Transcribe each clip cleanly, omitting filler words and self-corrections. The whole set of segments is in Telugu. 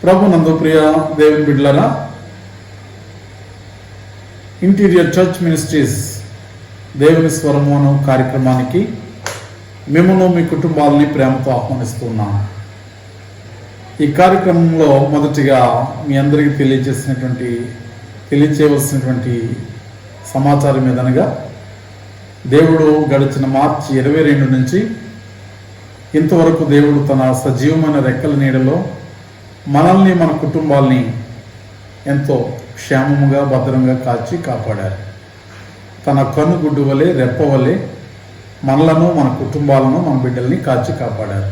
ప్రభునందు ప్రియ దేవుని బిడ్డలారా, ఇంటీరియర్ చర్చ్ మినిస్ట్రీస్ దేవుని స్వరము అను కార్యక్రమానికి మిమ్మల్ని మీ కుటుంబాలని ప్రేమతో ఆహ్వానిస్తున్నాను. ఈ కార్యక్రమంలో మొదటిగా మీ అందరికీ తెలియచేయవలసినటువంటి సమాచారం ఏదనగా, దేవుడు గడిచిన మార్చి 22 నుంచి ఇంతవరకు దేవుడు తన సజీవమైన రెక్కల నీడలో మనల్ని మన కుటుంబాల్ని ఎంతో క్షేమముగా భద్రంగా కాచి కాపాడారు. తన కన్నుగుడ్డు వలె రెప్ప వలె మనలను మన కుటుంబాలను మన బిడ్డల్ని కాచి కాపాడారు.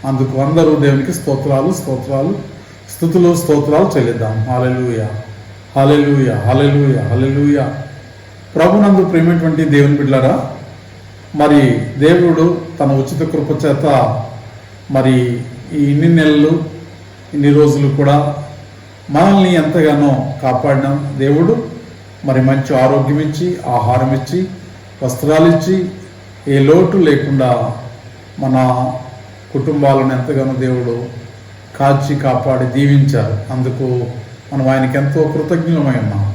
అందుకు అందరూ దేవునికి స్తోత్రాలు స్తుతులు చెల్లిద్దాం. హల్లెలూయా, హల్లెలూయా, హల్లెలూయా, హల్లెలూయా. ప్రభునందు ప్రేమైనటువంటి దేవుని బిడ్డలారా, మరి దేవుడు తన ఉచిత కృప చేత మరి ఈ ఇన్ని నెలలు ఇన్ని రోజులు కూడా మనల్ని ఎంతగానో కాపాడిన దేవుడు మరి మంచి ఆరోగ్యం ఇచ్చి, ఆహారం ఇచ్చి, వస్త్రాలు ఇచ్చి, ఏ లోటు లేకుండా మన కుటుంబాలను ఎంతగానో దేవుడు కాచి కాపాడి దీవించారు. అందుకు మనం ఆయనకి ఎంతో కృతజ్ఞులమై ఉన్నాం.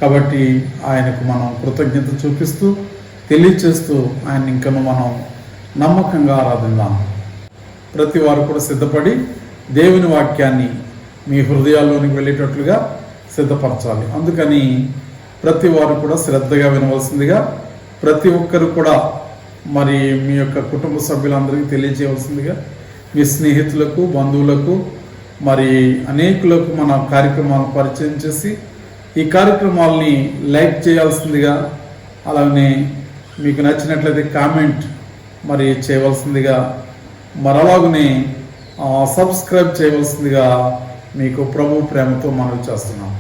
కాబట్టి ఆయనకు మనం కృతజ్ఞత చూపిస్తూ తెలియచేస్తూ ఆయన ఇంకను మనం నమ్మకంగా ఆరాధిద్దాం. ప్రతి వారు కూడా సిద్ధపడి దేవుని వాక్యాన్ని మీ హృదయాల్లోనికి వెళ్ళేటట్లుగా సిద్ధపరచాలి. అందుకని ప్రతి వారు కూడా శ్రద్ధగా వినవలసిందిగా, ప్రతి ఒక్కరు కూడా మరి మీ యొక్క కుటుంబ సభ్యులందరికీ తెలియజేయవలసిందిగా, మీ స్నేహితులకు, బంధువులకు, మరి అనేకులకు మన కార్యక్రమాలను పరిచయం చేసి ఈ కార్యక్రమాలని లైక్ చేయాల్సిందిగా, అలానే మీకు నచ్చినట్లయితే కామెంట్ మరి చేయవలసిందిగా, మరి అలాగనే సబ్స్క్రైబ్ చేయవలసిందిగా మీకు ప్రభు ప్రేమతో మనవి చేస్తున్నాం.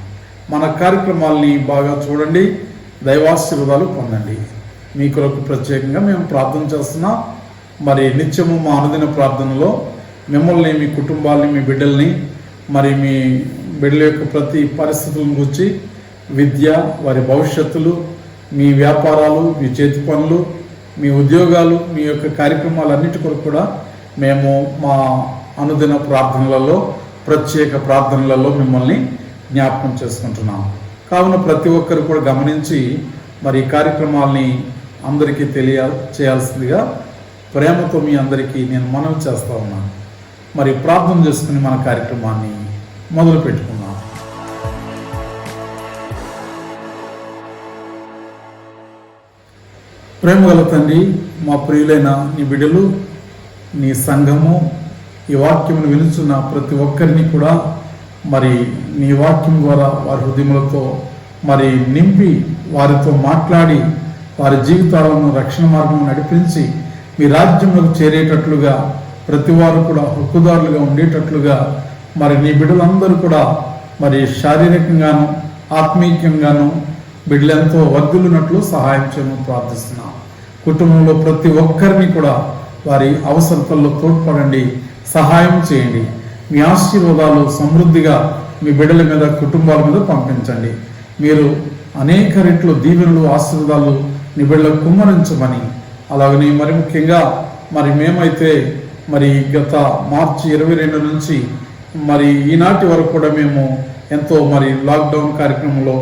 మన కార్యక్రమాల్ని బాగా చూడండి, దైవాశీర్వాదాలు పొందండి. మీ కొరకు ప్రత్యేకంగా మేము ప్రార్థన చేస్తున్నాం. మరి నిత్యము మా అనుదిన ప్రార్థనలో మిమ్మల్ని, మీ కుటుంబాలని, మీ బిడ్డల్ని, మరి మీ బిడ్డల యొక్క ప్రతి పరిస్థితులను గురించి, విద్య, వారి భవిష్యత్తులు, మీ వ్యాపారాలు, మీ చేతి పనులు, మీ ఉద్యోగాలు, మీ యొక్క కార్యక్రమాలన్నిటి కొరకు కూడా మేము మా అనుదిన ప్రార్థనలలో, ప్రత్యేక ప్రార్థనలలో మిమ్మల్ని జ్ఞాపకం చేసుకుంటున్నాం. కావున ప్రతి ఒక్కరు కూడా గమనించి మరి ఈ కార్యక్రమాల్ని అందరికీ చేయాల్సిందిగా ప్రేమతో మీ అందరికీ నేను మనవి చేస్తూ ఉన్నాను. మరి ప్రార్థన చేసుకుని మన కార్యక్రమాన్ని మొదలు పెట్టుకున్నాం. ప్రేమగల తండ్రి, మా ప్రియులైన నీ బిడ్డలు, నీ సంఘము, ఈ వాక్యమును వినుచున్న ప్రతి ఒక్కరిని కూడా మరి నీ వాక్యం ద్వారా వారి హృదయములతో మరి నింపి, వారితో మాట్లాడి, వారి జీవితాలను రక్షణ మార్గం నడిపించి మీ రాజ్యంలోకి చేరేటట్లుగా, ప్రతి వారు కూడా హక్కుదారులుగా ఉండేటట్లుగా మరి నీ బిడ్డలందరూ కూడా మరి శారీరకంగాను ఆత్మీయంగాను బిడ్డలెంతో వర్ధిల్లునట్లు సహాయం చేయమని ప్రార్థిస్తున్నాం. కుటుంబంలో ప్రతి ఒక్కరిని కూడా వారి అవసరతల్లో తోడ్పడండి, సహాయం చేయండి. మీ ఆశీర్వాదాలు సమృద్ధిగా మీ బిడ్డల మీద, కుటుంబాల మీద పంపించండి. మీరు అనేక రెట్లు దీవెనలు, ఆశీర్వాదాలు నీ బిడ్డలకు కుమ్మరించమని, అలాగని మరి ముఖ్యంగా మరి మేమైతే మరి గత మార్చి 22 నుంచి మరి ఈనాటి వరకు కూడా మేము ఎంతో మరి లాక్డౌన్ కార్యక్రమంలో,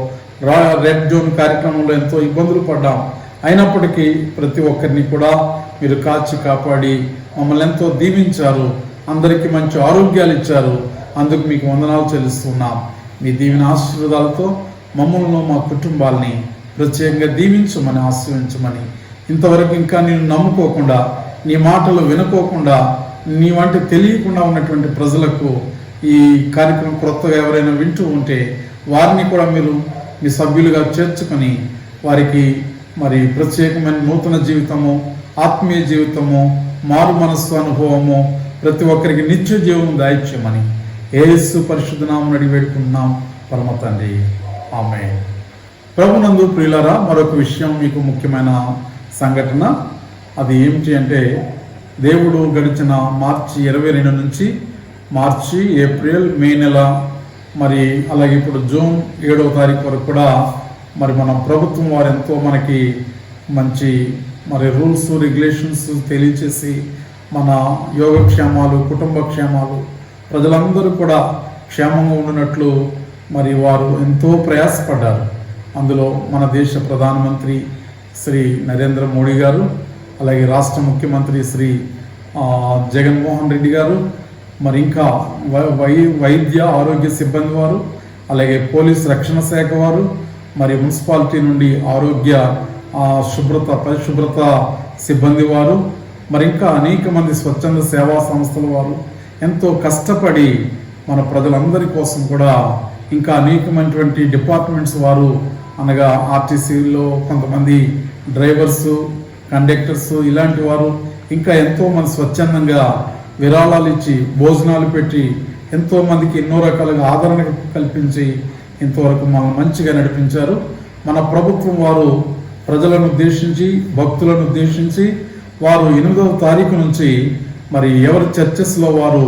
రెడ్ జోన్ కార్యక్రమంలో ఎంతో ఇబ్బందులు పడ్డాం. అయినప్పటికీ ప్రతి ఒక్కరిని కూడా మీరు కాచి కాపాడి మమ్మల్ని ఎంతో దీవించారు. అందరికీ మంచి ఆరోగ్యాలు ఇచ్చారు. అందుకు మీకు వందనాలు చెల్లిస్తున్నాం. మీ దీవెన ఆశీర్వాదాలతో మమ్మల్ని, మా కుటుంబాలని ప్రత్యేకంగా దీవించమని, ఆశీర్వించమని, ఇంతవరకు ఇంకా నేను నమ్ముకోకుండా, నీ మాటలు వినుకోకుండా, నీ వంటి తెలియకుండా ఉన్నటువంటి ప్రజలకు ఈ కార్యక్రమం కొత్తగా ఎవరైనా వింటూ ఉంటే వారిని కూడా మీరు మీ సభ్యులుగా చేర్చుకొని వారికి మరి ప్రత్యేకమైన నూతన జీవితము, ఆత్మీయ జీవితము, మారు మనస్సు అనుభవము, ప్రతి ఒక్కరికి నిత్య జీవం దాయిత్యమని యేసు పరిశుద్ధ నామమున అడిగి వేడుకుంటున్నాం పరమ తండ్రి, ఆమేన్. ప్రభునందు ప్రియులారా, మరొక విషయం, మీకు ముఖ్యమైన సంఘటన. అది ఏమిటి అంటే, దేవుడు గడిచిన మార్చి 22 నుంచి మార్చి, ఏప్రిల్, మే నెల, మరి అలాగే ఇప్పుడు జూన్ 7వ తారీఖు వరకు కూడా మరి మన ప్రభుత్వం వారు ఎంతో మనకి మంచి మరి రూల్స్, రెగ్యులేషన్స్ తెలియచేసి మన యోగక్షేమాలు, కుటుంబ క్షేమాలు, ప్రజలందరూ కూడా క్షేమంగా ఉండినట్లు మరి వారు ఎంతో ప్రయాసపడ్డారు. అందులో మన దేశ ప్రధానమంత్రి శ్రీ నరేంద్ర మోడీ గారు, అలాగే రాష్ట్ర ముఖ్యమంత్రి శ్రీ జగన్మోహన్ రెడ్డి గారు, మరి ఇంకా వైద్య ఆరోగ్య సిబ్బంది వారు, అలాగే పోలీస్ రక్షణ శాఖ వారు, మరి మున్సిపాలిటీ నుండి ఆరోగ్య పరిశుభ్రత సిబ్బంది వారు, మరి ఇంకా అనేక మంది స్వచ్ఛంద సేవా సంస్థల వారు ఎంతో కష్టపడి మన ప్రజలందరి కోసం కూడా, ఇంకా అనేకమైనటువంటి డిపార్ట్మెంట్స్ వారు, అనగా ఆర్టీసీలో కొంతమంది డ్రైవర్సు, కండక్టర్స్ ఇలాంటి వారు, ఇంకా ఎంతోమంది స్వచ్ఛందంగా విరాళాలు ఇచ్చి భోజనాలు పెట్టి ఎంతోమందికి ఎన్నో రకాలుగా ఆదరణ కల్పించి ఇంతవరకు మనం మంచిగా నడిపించారు. మన ప్రభుత్వం వారు ప్రజలను ఉద్దేశించి, భక్తులను ఉద్దేశించి వారు 8వ తారీఖు నుంచి మరి ఎవరి చర్చెస్లో వారు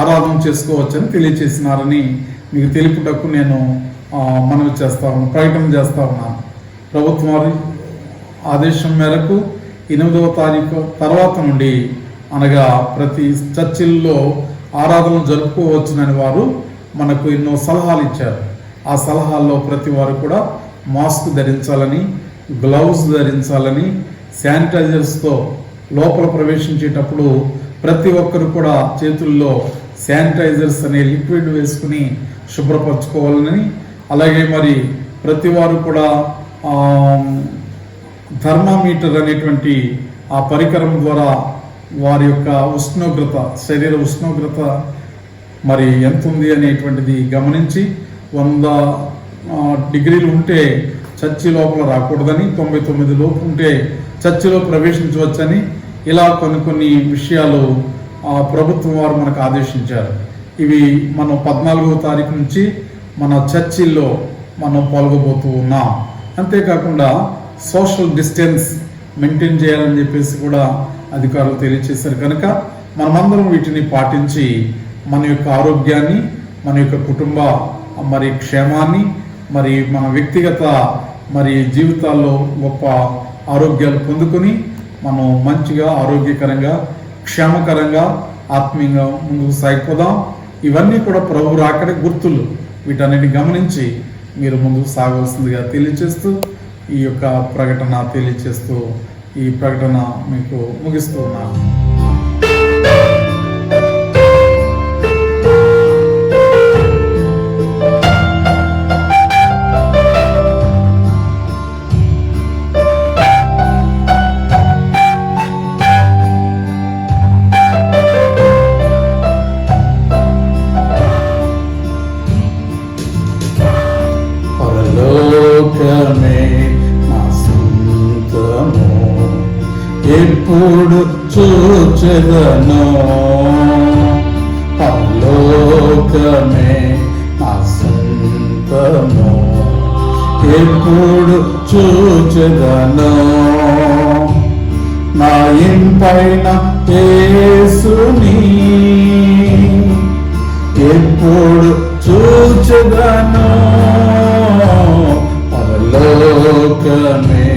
ఆరాధన చేసుకోవచ్చని తెలియచేసినారని మీకు తెలుపుటకు నేను మనవి ప్రకటన చేస్తా ఉన్నాను. ప్రభుత్వం వారి ఆదేశం మేరకు 8వ తారీఖు తర్వాత నుండి, అనగా ప్రతి చర్చిల్లో ఆరాధనలు జరుపుకోవచ్చునని వారు మనకు ఎన్నో సలహాలు ఇచ్చారు. ఆ సలహాల్లో ప్రతి వారు కూడా మాస్క్ ధరించాలని, గ్లౌజ్ ధరించాలని, శానిటైజర్స్తో లోపల ప్రవేశించేటప్పుడు ప్రతి ఒక్కరు కూడా చేతుల్లో శానిటైజర్స్ అనే లిక్విడ్ వేసుకుని శుభ్రపరచుకోవాలని, అలాగే మరి ప్రతి వారు కూడా థర్మామీటర్ అనేటువంటి ఆ పరికరం ద్వారా వారి యొక్క ఉష్ణోగ్రత, శరీర ఉష్ణోగ్రత మరి ఎంత ఉంది అనేటువంటిది గమనించి 100 డిగ్రీలు ఉంటే చర్చి లోపల రాకూడదని, 99 లోపు ఉంటే చర్చిలో ప్రవేశించవచ్చని, ఇలా కొన్ని విషయాలు ప్రభుత్వం వారు మనకు ఆదేశించారు. ఇవి మనం 14వ తారీఖు నుంచి మన చర్చిల్లో మనం పాల్గొబోతూ ఉన్నాం. అంతేకాకుండా సోషల్ డిస్టెన్స్ మెయింటైన్ చేయాలని చెప్పేసి కూడా అధికారులు తెలియజేశారు. కనుక మనమందరం వీటిని పాటించి మన యొక్క ఆరోగ్యాన్ని, మన యొక్క కుటుంబ మరి క్షేమాన్ని, మరి మన వ్యక్తిగత మరి జీవితాల్లో గొప్ప ఆరోగ్యాలు పొందుకొని మనం మంచిగా, ఆరోగ్యకరంగా, క్షేమకరంగా, ఆత్మీయంగా ముందుకు సాగిపోదాం. ఇవన్నీ కూడా ప్రభు రాకడ గుర్తులు. వీటన్నిటిని గమనించి మీరు ముందుకు సాగవలసిందిగా తెలియజేస్తూ ఈ యొక్క ప్రకటన తెలియజేస్తూ ఈ ప్రకటన మీకు ముగిస్తూ ఉన్నాను. ఎప్పుడు చూచెదను, పరలోకమే నా సొంతము, ఎప్పుడు చూచెదను, నా ఇంపైన యేసుని ఎప్పుడు చూచెదను, పరలోకమే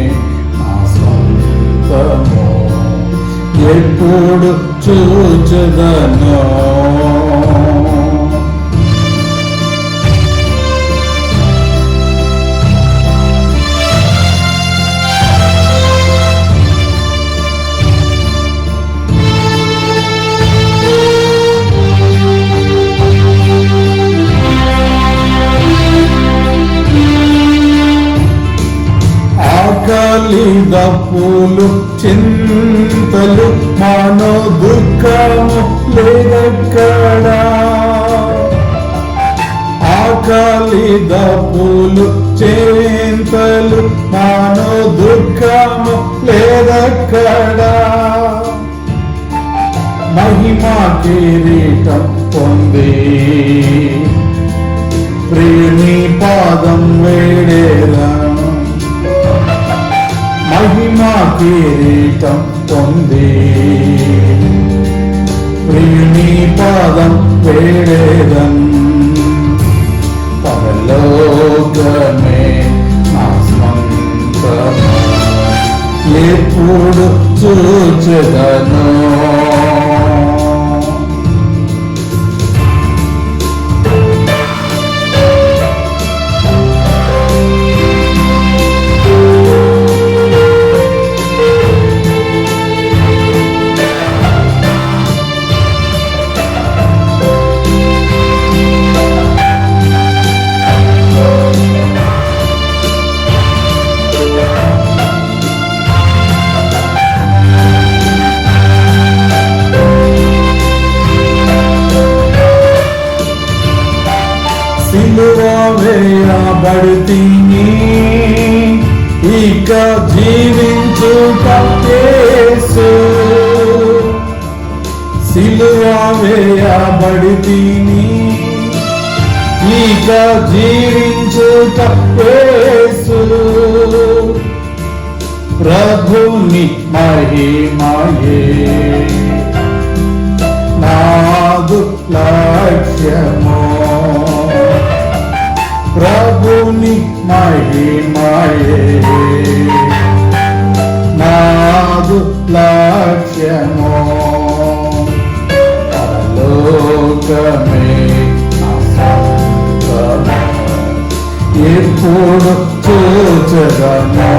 ఎప్పుడు చూచెదను. ఆకలి దప్పులు చింతలు మనో దుఃఖము లేదెక్కడా, ఆకలి దప్పులు చింతలు మనో దుఃఖము లేదెక్కడా, మహిమా కిరీటం పొంది ప్రేమి పాదం వేడేరా, మహిమా కిరీటం పొంది ప్రేమి పాదం వేడేదం, పరలోకమే నా స్వంతము, ఎప్పుడు చూచెదను. వేయబడితిని, ఇక జీవించుట యేసు. సిలువ వేయబడితిని, ఇక జీవించుట యేసు. ప్రభుని మహిమయే నాదు లక్ష్యము, ప్రభుని మహిమయే నాదు లక్ష్యము. పరలోకమే నా సొంతము, ఎప్పుడు చూచెదను.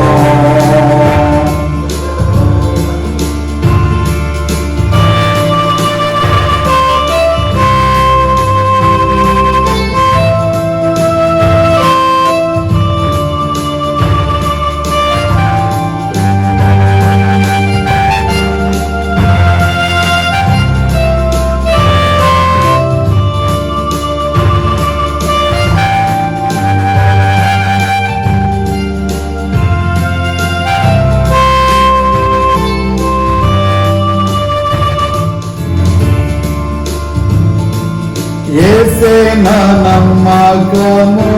యేసే నా నమ్మకము,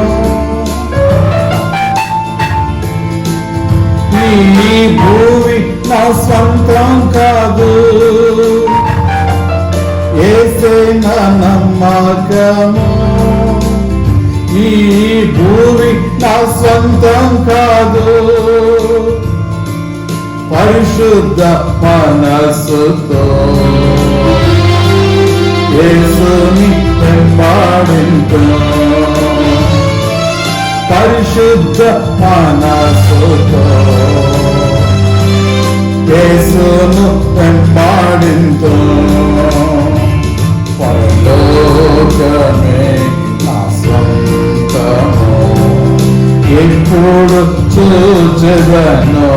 ఈ భూమి నా సొంతం కాదు. యేసే నా నమ్మకము, ఈ భూమి నా సొంతం కాదు. పరిశుద్ధ మనస్సుతో యేసుని వెంబడింతు, పరిశుద్ధ మనస్సుతో యేసును వెంబడింతు. పరలోకమే నా సొంతము, ఎప్పుడు చూచెదను.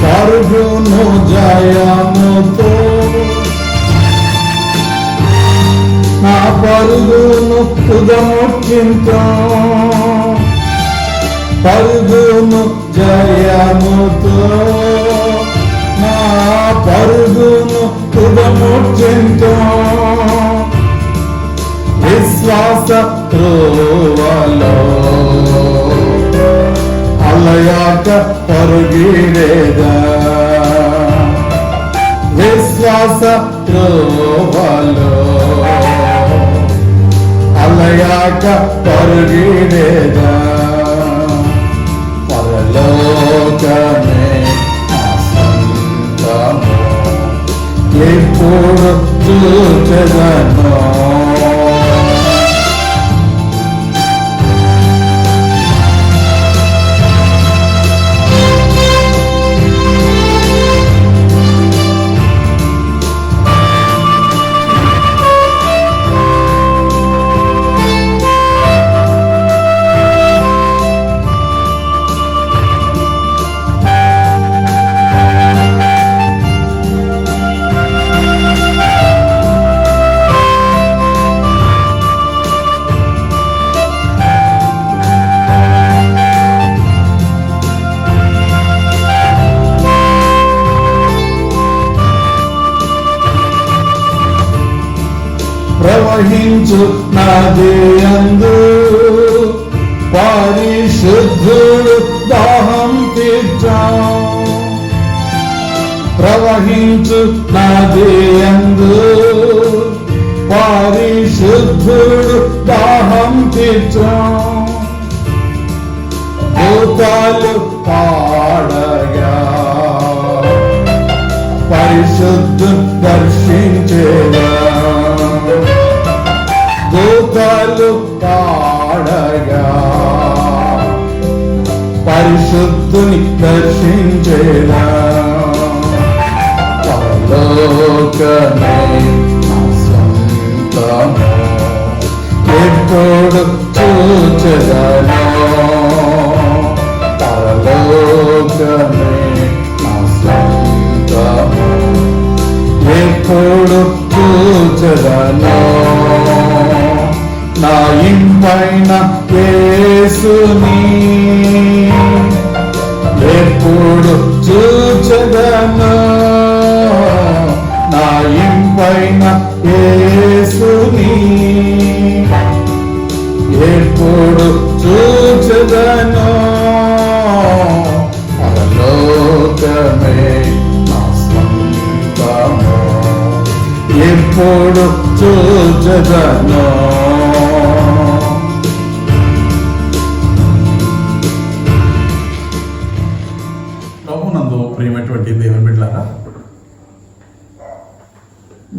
పరుగును జయముతో నా పరుగును తుదముట్టింతో, పరుగును జయముతో నా పరుగును తుదముట్టింతో. విశ్వాస త్రోవలో అలయాక పరుగిరేదా, విశ్వాస త్రోవలో అలయాక పరుగిరేదా. పరలోకమే నా సొంతము, ఎప్పుడు చూచెదను. ప్రవహించు నది యందు పరిశుద్ధుడు దాహం తీర్చా, ప్రవహించు నది యందు పరిశుద్ధుడు దాహం తీర్చా. భూతాలు పాడగా పరిశుద్ధుని దర్శించేదా, దూతలు పాడగా పరిశుద్ధుని దర్శించేదా, పరలోకమే నా సొంతము ఎప్పుడు చూచెదను, పరలోకమే నా సొంతము ఎప్పుడు చూచెదను, నా ఇంపైన యేసుని ఎప్పుడు చూచెదను, నా ఇంపైన యేసుని ఎప్పుడు చూచెదను, పరలోకమే నా సొంతము ఎప్పుడు చూచెదను. ప్రభునందు ప్రియమైనటువంటి దేవుని బిడ్డలారా,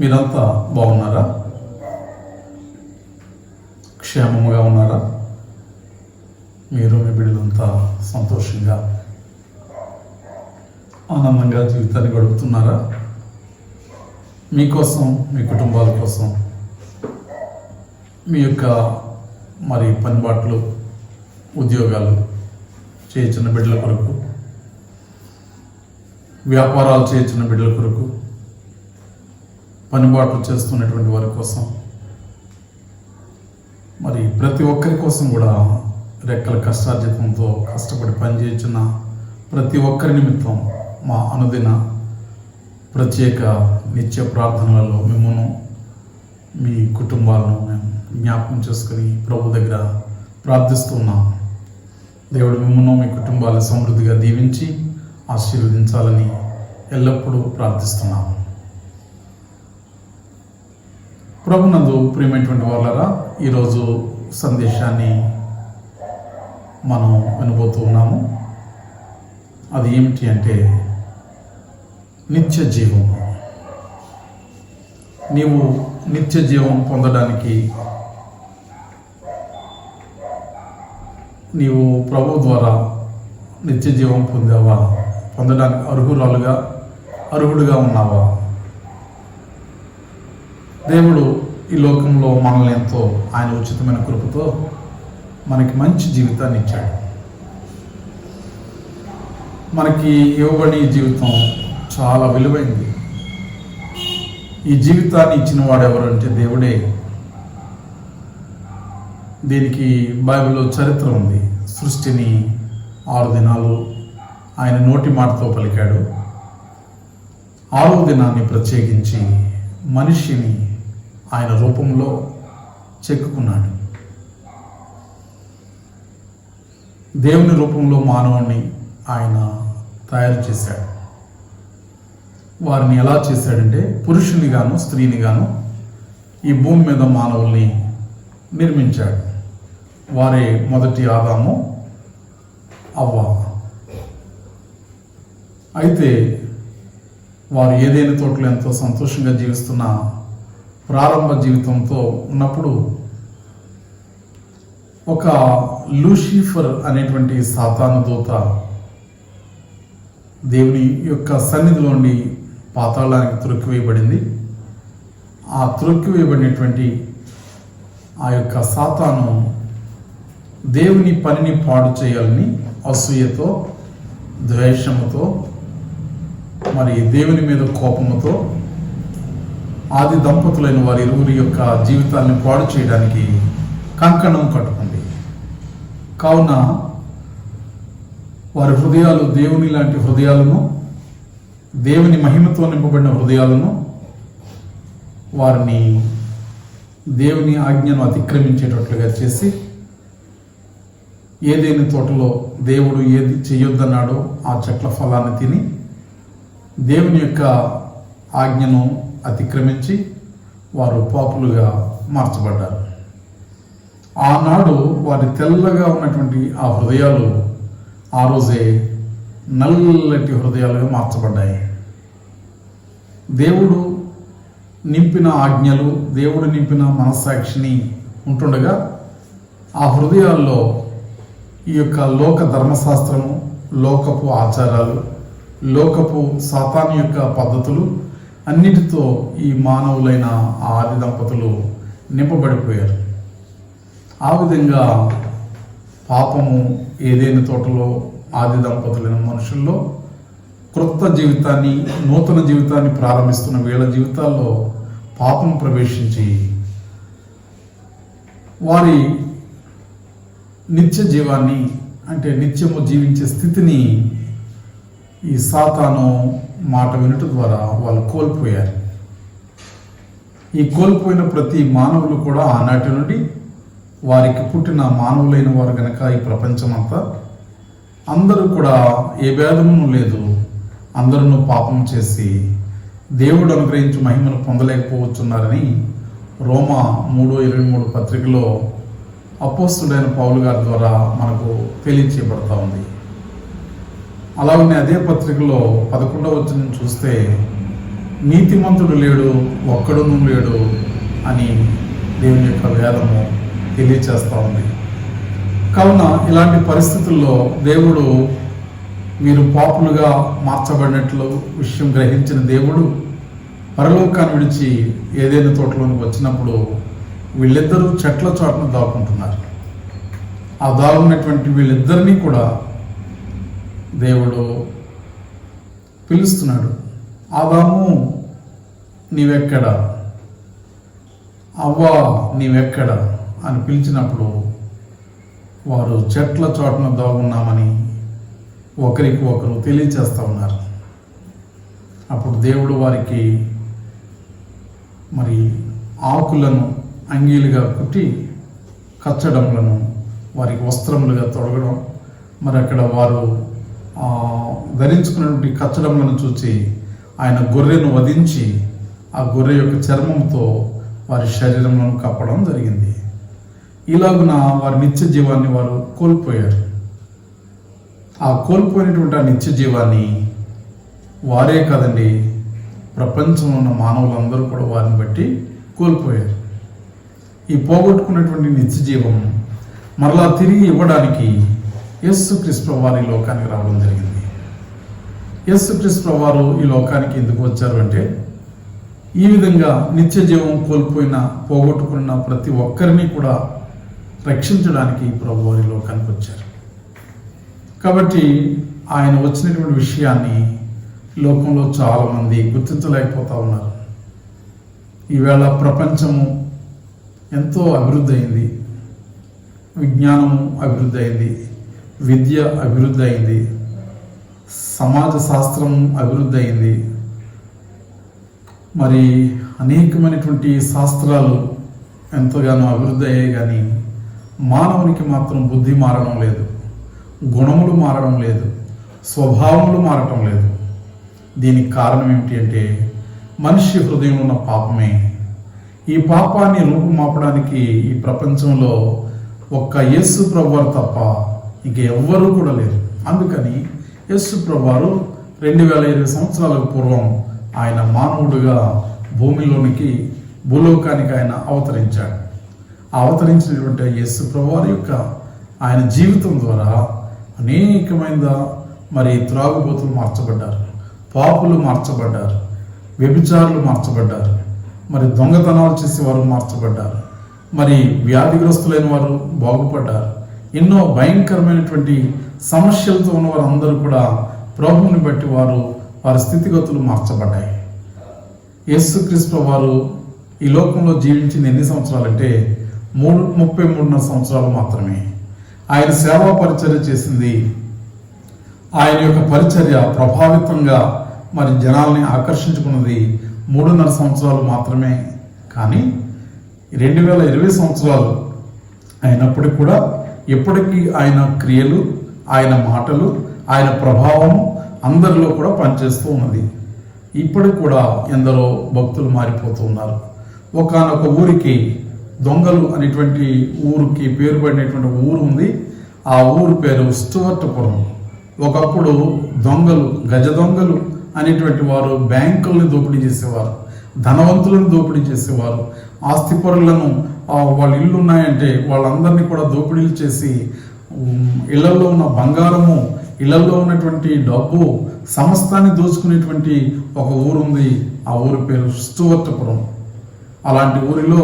మీరంతా బాగున్నారా? క్షేమముగా ఉన్నారా? మీరు మీ బిడ్డలంతా సంతోషంగా ఆనందంగా జీవితాన్ని గడుపుతున్నారా? మీకోసం, మీ కుటుంబాల కోసం, మీ యొక్క మరి పనిబాట్లు, ఉద్యోగాలు చేయించిన బిడ్డల కొరకు, వ్యాపారాలు చేయించిన బిడ్డల కొరకు, పనిబాట్లు చేస్తున్నటువంటి వారి కోసం, మరి ప్రతి ఒక్కరి కోసం కూడా రెక్కల కష్టార్జితంతో కష్టపడి పనిచేయించిన ప్రతి ఒక్కరి నిమిత్తం మా అనుదిన ప్రత్యేక నిత్య ప్రార్థనలలో మిమ్మల్ని, మీ కుటుంబాలను మేము జ్ఞాపకం చేసుకుని ప్రభు దగ్గర ప్రార్థిస్తున్నాం. దేవుడు మిమ్మల్ని, మీ కుటుంబాలను సమృద్ధిగా దీవించి ఆశీర్వదించాలని ఎల్లప్పుడూ ప్రార్థిస్తున్నాము. ప్రభునందు ప్రియమైనటువంటి వాళ్ళరా, ఈరోజు సందేశాన్ని మనం వినబోతూ ఉన్నాము. అది ఏమిటి అంటే నిత్య జీవం. నీవు నిత్య జీవం పొందడానికి నీవు ప్రభు ద్వారా నిత్య జీవం పొందావా? పొందడానికి అర్హుడుగా ఉన్నావా? దేవుడు ఈ లోకంలో మనల్ని ఎంతో ఆయన ఉచితమైన కృపతో మనకి మంచి జీవితాన్ని ఇచ్చాడు. మనకి ఇవ్వబడి ఈ జీవితం చాలా విలువైంది. ఈ జీవితాన్ని ఇచ్చిన వాడు ఎవరు అంటే దేవుడే. దీనికి బైబిల్లో చరిత్ర ఉంది. సృష్టిని 6 దినాలు ఆయన నోటి మాటతో పలికాడు. 6వ దినాన్ని ప్రత్యేకించి మనిషిని ఆయన రూపంలో చెక్కుకున్నాడు. దేవుని రూపంలో మానవుణ్ణి ఆయన తయారు చేశాడు. వారిని ఎలా చేశాడంటే పురుషుని గాను స్త్రీని గాను ఈ భూమి మీద మానవుల్ని నిర్మించాడు. వారే మొదటి ఆదాము, అవ్వ. అయితే వారు ఏదైనా తోటలో ఎంతో సంతోషంగా జీవిస్తున్న ప్రారంభ జీవితంతో ఉన్నప్పుడు ఒక లూసిఫర్ అనేటువంటి సాతాను దూత దేవుని యొక్క సన్నిధిలోని పాతాళానికి త్రొక్కివేయబడింది. ఆ త్రొక్కివేయబడినటువంటి ఆ యొక్క సాతాను దేవుని పనిని పాడు చేయాలని అసూయతో, ద్వేషముతో, మరి దేవుని మీద కోపముతో ఆది దంపతులైన వారి ఇరువురి యొక్క జీవితాన్ని పాడు చేయడానికి కంకణం కట్టుకుంది. కావున వారి హృదయాలు దేవుని లాంటి హృదయాలను, దేవుని మహిమతో నింపబడిన హృదయాలను, వారిని దేవుని ఆజ్ఞను అతిక్రమించేటట్లుగా చేసి ఏదేని తోటలో దేవుడు ఏది చేయొద్దన్నాడో ఆ చెట్ల ఫలాన్ని తిని దేవుని యొక్క ఆజ్ఞను అతిక్రమించి వారు పాపులుగా మార్చబడ్డారు. ఆనాడు వారి తెల్లగా ఉన్నటువంటి ఆ హృదయాలు ఆ రోజే నల్లటి హృదయాలుగా మార్చబడ్డాయి. దేవుడు నింపిన ఆజ్ఞలు, దేవుడు నింపిన మనస్సాక్షిని ఉంటుండగా ఆ హృదయాల్లో ఈ యొక్క లోక ధర్మశాస్త్రము, లోకపు ఆచారాలు, లోకపు సాతాను యొక్క పద్ధతులు అన్నిటితో ఈ మానవులైన ఆ ఆది దంపతులు నింపబడిపోయారు. ఆ విధంగా పాపము ఏదైనా తోటలో ఆది దంపతులైన మనుషుల్లో క్రొత్త జీవితాన్ని, నూతన జీవితాన్ని ప్రారంభిస్తున్న వీళ్ళ జీవితాల్లో పాపం ప్రవేశించి వారి నిత్య జీవాన్ని, అంటే నిత్యము జీవించే స్థితిని ఈ సాతాను మాట వినటం ద్వారా వాళ్ళు కోల్పోయారు. ఈ కోల్పోయిన ప్రతి మానవులు కూడా ఆనాటి నుండి వారికి పుట్టిన మానవులైన వారు గనక ఈ ప్రపంచమంతా అందరూ కూడా ఏ భేదము లేదు, అందరూ పాపం చేసి దేవుడు అనుగ్రహించి మహిమను పొందలేకపోవచ్చున్నారని రోమా 3:23 పత్రికలో అపోస్తుడైన పౌలు గారి ద్వారా మనకు తెలియచేయబడతా ఉంది. అలాగనే అదే పత్రికలో 11వ వచనం చూస్తే నీతిమంతుడు లేడు, ఒక్కడును లేడు అని దేవుని యొక్క వేదము తెలియచేస్తూ ఉంది. కావున ఇలాంటి పరిస్థితుల్లో దేవుడు వీరు పాపులుగా మార్చబడినట్లు విషయం గ్రహించిన దేవుడు పరలోకాన్ని విడిచి ఏదైనా తోటలోనికి వచ్చినప్పుడు వీళ్ళిద్దరూ చెట్ల చోటను దాక్కుంటున్నారు. ఆ దాగున్నటువంటి వీళ్ళిద్దరినీ కూడా దేవుడు పిలుస్తున్నాడు. ఆదాము నీవెక్కడ, అవ్వ నీవెక్కడ అని పిలిచినప్పుడు వారు చెట్ల చోటన దాగున్నామని ఒకరికి ఒకరు తెలియచేస్తూ ఉన్నారు. అప్పుడు దేవుడు వారికి మరి ఆకులను అంగీలుగా కుట్టి కచ్చడములను వారికి వస్త్రములుగా తొడగడం, మరి అక్కడ వారు ధరించుకున్నటువంటి కచ్చడములను చూసి ఆయన గొర్రెను వధించి ఆ గొర్రె యొక్క చర్మంతో వారి శరీరములను కప్పడం జరిగింది. ఇలాగున వారి నిత్య జీవాన్ని వారు కోల్పోయారు. ఆ కోల్పోయినటువంటి ఆ నిత్య జీవాన్ని వారే కాదండి, ప్రపంచంలో ఉన్న మానవులందరూ కూడా వారిని బట్టి కోల్పోయారు. ఈ పోగొట్టుకున్నటువంటి నిత్య జీవం మరలా తిరిగి ఇవ్వడానికి యేసుక్రీస్తు వారు ఈ లోకానికి రావడం జరిగింది. యేసుక్రీస్తు వారు ఈ లోకానికి ఎందుకు వచ్చారు అంటే ఈ విధంగా నిత్య జీవం కోల్పోయిన, పోగొట్టుకున్న ప్రతి ఒక్కరిని కూడా రక్షించడానికి ప్రభు వారి లోకానికి వచ్చారు. కాబట్టి ఆయన వచ్చినటువంటి విషయాన్ని లోకంలో చాలామంది గుర్తించలేకపోతా ఉన్నారు. ఈవేళ ప్రపంచము ఎంతో అభివృద్ధి అయింది, విజ్ఞానము అభివృద్ధి అయింది, విద్య అభివృద్ధి అయింది, సమాజ శాస్త్రం అభివృద్ధి అయింది. మరి అనేకమైనటువంటి శాస్త్రాలు ఎంతగానో అభివృద్ధి అయ్యాయి, కానీ మానవునికి మాత్రం బుద్ధి మారడం లేదు, గుణములు మారడం లేదు, స్వభావములు మారటం లేదు. దీనికి కారణం ఏమిటి అంటే మనిషి హృదయంలో ఉన్న పాపమే. ఈ పాపాన్ని రూపుమాపడానికి ఈ ప్రపంచంలో ఒక్క యేసు ప్రభువారు తప్ప ఇంక ఎవ్వరూ కూడా లేరు. అందుకని యేసు ప్రభువారు 2020 సంవత్సరాలకు పూర్వం ఆయన మానవుడిగా భూలోకానికి ఆయన అవతరించాడు. ఆ అవతరించినటువంటి యేసు ప్రభువారి యొక్క ఆయన జీవితం ద్వారా అనేకమైన మరి త్రాగుబోతులు మార్చబడ్డారు, పాపులు మార్చబడ్డారు, వ్యభిచారులు మార్చబడ్డారు, మరి దొంగతనాలు చేసేవారు మార్చబడ్డారు, మరి వ్యాధిగ్రస్తులైన వారు బాగుపడ్డారు. ఎన్నో భయంకరమైనటువంటి సమస్యలతో ఉన్నవారు అందరూ కూడా ప్రభువుని బట్టి వారి స్థితిగతులు మార్చబడ్డాయి. యేసుక్రీస్తు వారు ఈ లోకంలో జీవించిన ఎన్ని సంవత్సరాలంటే 33.5 సంవత్సరాలు మాత్రమే. ఆయన సేవా పరిచర్య చేసింది, ఆయన యొక్క పరిచర్య ప్రభావితంగా మరి జనాల్ని ఆకర్షించుకున్నది 3.5 సంవత్సరాలు మాత్రమే. కానీ 2020 సంవత్సరాలు అయినప్పటికీ కూడా ఎప్పటికీ ఆయన క్రియలు, ఆయన మాటలు, ఆయన ప్రభావము అందరిలో కూడా పనిచేస్తూ ఉన్నది. ఇప్పటికి కూడా ఎందరో భక్తులు మారిపోతూ ఉన్నారు. ఒకానొక ఊరికి దొంగలు అనేటువంటి ఊరికి పేరు పడినటువంటి ఊరు ఉంది. ఆ ఊరు పేరు స్టువర్ట్పురం. ఒకప్పుడు దొంగలు, గజ దొంగలు అనేటువంటి వారు బ్యాంకులను దోపిడీ చేసేవారు, ధనవంతులను దోపిడీ చేసేవారు, ఆస్తిపరులను వాళ్ళ ఇళ్ళు ఉన్నాయంటే వాళ్ళందరినీ కూడా దోపిడీలు చేసి ఇళ్లలో ఉన్న బంగారము, ఇళ్లలో ఉన్నటువంటి డబ్బు సమస్తాన్ని దోచుకునేటువంటి ఒక ఊరు ఉంది. ఆ ఊరి పేరు స్టూవర్టపురం. అలాంటి ఊరిలో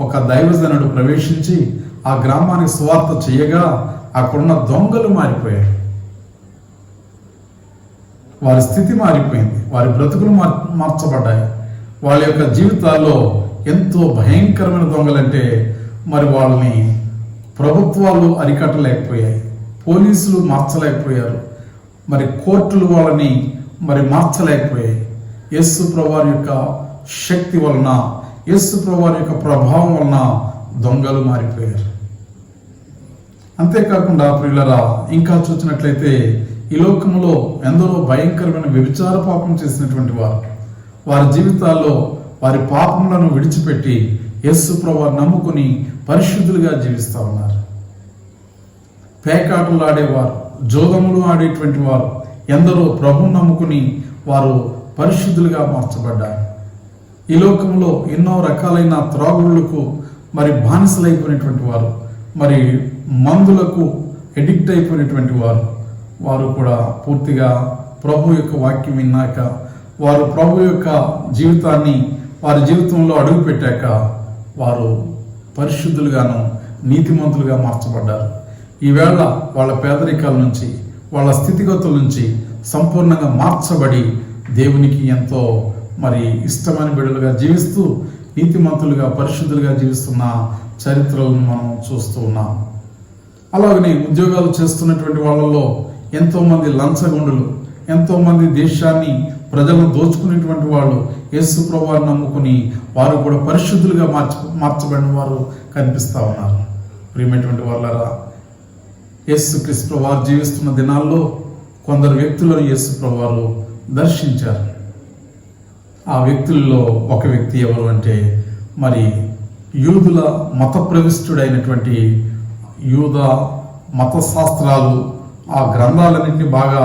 ఒక దైవజనుడు ప్రవేశించి ఆ గ్రామానికి సువార్త చేయగా అక్కడున్న దొంగలు మారిపోయారు. వారి స్థితి మారిపోయింది, వారి బ్రతుకులు మార్చబడ్డాయి. వాళ్ళ యొక్క జీవితాల్లో ఎంతో భయంకరమైన దొంగలంటే మరి వాళ్ళని ప్రభుత్వాలు అరికట్టలేకపోయాయి, పోలీసులు మార్చలేకపోయారు, మరి కోర్టులు వాళ్ళని మరి మార్చలేకపోయాయి. యేసు ప్రభువారి యొక్క శక్తి వలన, యేసు ప్రభువారి యొక్క ప్రభావం వలన దొంగలు మారిపోయారు. అంతేకాకుండా ప్రియులరా, ఇంకా చూసినట్లయితే ఈ లోకంలో ఎందరో భయంకరమైన వ్యభిచార పాపం చేసినటువంటి వారు వారి జీవితాల్లో వారి పాపములను విడిచిపెట్టి యేసు ప్రభువుని నమ్ముకుని పరిశుద్ధులుగా జీవిస్తూ ఉన్నారు. పేకాటలు ఆడేవారు, జోదములు ఆడేటువంటి వారు ఎందరో ప్రభువుని నమ్ముకుని వారు పరిశుద్ధులుగా మార్చబడ్డారు. ఈ లోకంలో ఎన్నో రకాలైన త్రాగుళ్లకు మరి బానిసలైపోయినటువంటి వారు, మరి మందులకు ఎడిక్ట్ అయిపోయినటువంటి వారు కూడా పూర్తిగా ప్రభు యొక్క వాక్యం విన్నాక, వారు ప్రభు యొక్క జీవితాన్ని వారి జీవితంలో అడుగు పెట్టాక వారు పరిశుద్ధులుగాను నీతిమంతులుగా మార్చబడ్డారు. ఈవేళ వాళ్ళ పేదరికాల నుంచి, వాళ్ళ స్థితిగతుల నుంచి సంపూర్ణంగా మార్చబడి దేవునికి ఎంతో మరి ఇష్టమైన బిడ్డలుగా జీవిస్తూ నీతిమంతులుగా పరిశుద్ధులుగా జీవిస్తున్న చరిత్రలను మనం చూస్తూ ఉన్నాం. అలాగనే ఉద్యోగాలు చేస్తున్నటువంటి వాళ్ళలో ఎంతోమంది లంచగొండులు, ఎంతోమంది దేశాన్ని ప్రజలను దోచుకునేటువంటి వాళ్ళు యేసు ప్రభువుని నమ్ముకుని వారు కూడా పరిశుద్ధులుగా మార్చబడిన వారు కనిపిస్తూ ఉన్నారు. ప్రియమైనటువంటి వాళ్ళరా, యేసు క్రీస్తు వారు జీవిస్తున్న దినాల్లో కొందరు వ్యక్తులను యేసు ప్రభువారు దర్శించారు. ఆ వ్యక్తుల్లో ఒక వ్యక్తి ఎవరు అంటే మరి యూదుల మత ప్రవిష్టుడైనటువంటి యూద మత శాస్త్రాలు, ఆ గ్రంథాలన్నింటినీ బాగా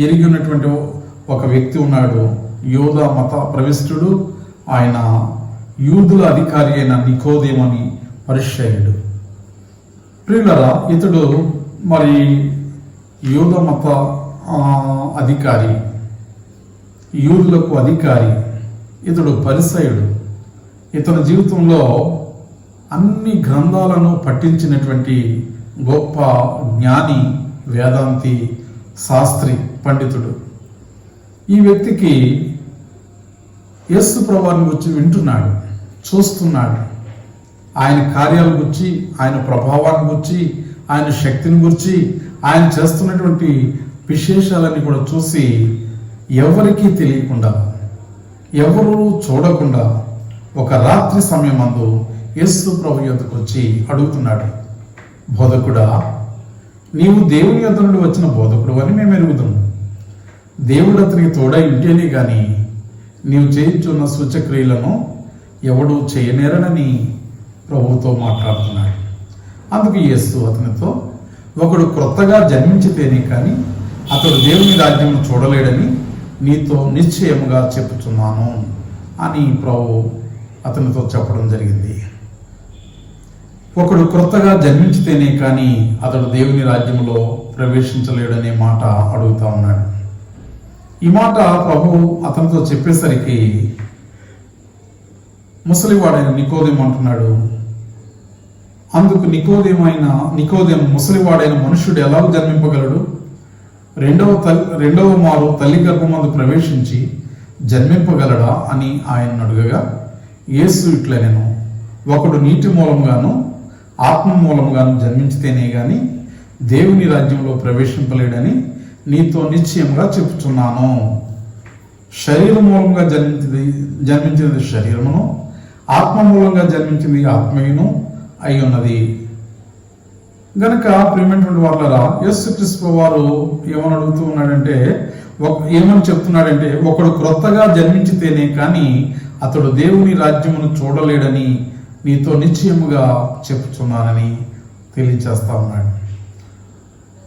ఎరిగి ఉన్నటువంటి ఒక వ్యక్తి ఉన్నాడు. యూద మత ప్రవిష్టుడు, ఆయన యూదుల అధికారి అయిన నికోదేము అని పరిచయుడు. ప్రియులరా, ఇతడు మరి యూద మత అధికారి, యూదులకు అధికారి. ఇతడు పరిసయుడు. ఇతని జీవితంలో అన్ని గ్రంథాలను పఠించినటువంటి గొప్ప జ్ఞాని, వేదాంతి, శాస్త్రి, పండితుడు. ఈ వ్యక్తికి యేసు ప్రభువుని గురించి వింటున్నాడు, చూస్తున్నాడు. ఆయన కార్యాల గురించి, ఆయన ప్రభావాన్ని గురించి, ఆయన శక్తిని గురించి, ఆయన చేస్తున్నటువంటి విశేషాలన్నీ కూడా చూసి ఎవరికీ తెలియకుండా, ఎవరు చూడకుండా ఒక రాత్రి సమయమందు యేసు ప్రభు యొద్దకు వచ్చి అడుగుతున్నాడు, బోధకుడా, నీవు దేవుని యొద్ద నుండి వచ్చిన బోధకుడు అని మేము ఎరుగుదాము. దేవుడు అతనికి తోడై ఉంటేనే కానీ నీవు చేయించున్న సూచక్రియలను ఎవడు చేయనేరనని ప్రభువుతో మాట్లాడుతున్నాడు. అందుకు యేసు అతనితో, ఒకడు క్రొత్తగా జన్మించితేనే కానీ అతడు దేవుని రాజ్యం చూడలేడని నీతో నిశ్చయముగా చెప్పుచున్నాను అని ప్రభు అతనితో చెప్పడం జరిగింది. ఒకడు క్రొత్తగా జన్మించితేనే కానీ అతడు దేవుని రాజ్యంలో ప్రవేశించలేడనే మాట అడుగుతా ఉన్నాడు. ఈ మాట ప్రభు అతనితో చెప్పేసరికి ముసలివాడైన నికోదేము అంటున్నాడు, అందుకు నికోదేము ముసలివాడైన మనుష్యుడు ఎలా జన్మింపగలడు? రెండవ మారు తల్లి గర్భమందు ప్రవేశించి జన్మింపగలడా అని ఆయన అడుగగా యేసు ఇట్లనెను, ఒకడు నీటి మూలంగాను ఆత్మ మూలంగాను జన్మించితేనే గాని దేవుని రాజ్యంలో ప్రవేశింపలేడని నీతో నిశ్చయంగా చెప్పుచున్నాను. శరీరం మూలంగా జన్మించినది శరీరమును, ఆత్మ మూలంగా జన్మించింది ఆత్మయును అయి ఉన్నది. గనక ప్రియమైనటువంటి వాళ్ళరా, యేసుక్రీస్తు వారు ఏమని అడుగుతూ ఉన్నాడంటే, ఏమని చెప్తున్నాడంటే, ఒకడు క్రొత్తగా జన్మించితేనే కానీ అతడు దేవుని రాజ్యమును చూడలేడని నీతో నిశ్చయముగా చెప్పుచున్నానని తెలియచేస్తా ఉన్నాడు.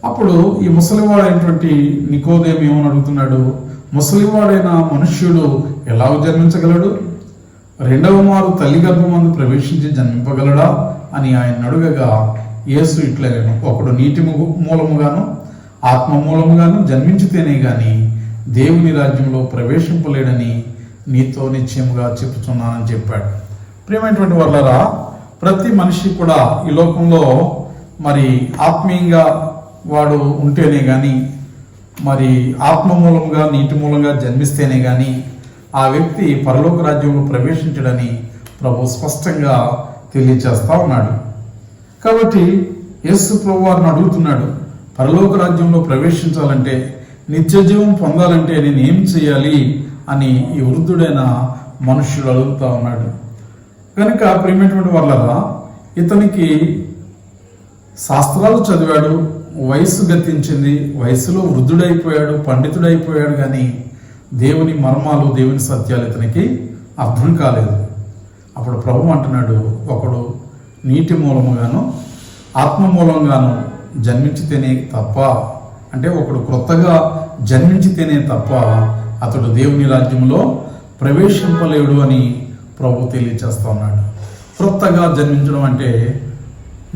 అప్పుడు ఈ ముసలివాడైనటువంటి నికోదేము ఏమని అడుగుతున్నాడు, ముసలివాడైన మనుష్యుడు ఎలా జన్మించగలడు? రెండవ మారు తల్లి గర్భమందు ప్రవేశించి జన్మింపగలడా అని ఆయన అడుగగా యేసు ఇట్లనేను, ఒకడు నీటి మూలముగాను ఆత్మ మూలముగాను జన్మించితేనే గాని దేవుని రాజ్యంలో ప్రవేశింపలేడని నీతో నిశ్చయముగా చెప్పుచున్నానని చెప్పాడు. ప్రియమైనటువంటి వాళ్ళరా, ప్రతి మనిషి కూడా ఈ లోకంలో మరి ఆత్మీయంగా వాడు ఉంటేనే కానీ, మరి ఆత్మ మూలంగా నీటి మూలంగా జన్మిస్తేనే కానీ ఆ వ్యక్తి పరలోక రాజ్యంలో ప్రవేశించడని ప్రభు స్పష్టంగా తెలియచేస్తా ఉన్నాడు. కాబట్టి యేసు ప్రభు వారిని అడుగుతున్నాడు, పరలోక రాజ్యంలో ప్రవేశించాలంటే, నిత్య జీవం పొందాలంటే నేను ఏం చేయాలి అని ఈ వృద్ధుడైన మనుష్యుడు అడుగుతా ఉన్నాడు. కనుక ప్రియమైనటువంటి వాళ్ళరా, ఇతనికి శాస్త్రాలు చదివాడు, వయస్సు గతించింది, వయసులో వృద్ధుడైపోయాడు, పండితుడైపోయాడు, కానీ దేవుని మర్మాలు దేవుని సత్యాలు ఇతనికి అర్థం కాలేదు. అప్పుడు ప్రభు అంటున్నాడు, ఒకడు నీటి మూలముగాను ఆత్మ మూలంగాను జన్మించితేనే తప్ప, అంటే ఒకడు క్రొత్తగా జన్మించితేనే తప్ప అతడు దేవుని రాజ్యంలో ప్రవేశింపలేడు అని ప్రభు తెలియచేస్తా ఉన్నాడు. క్రొత్తగా జన్మించడం అంటే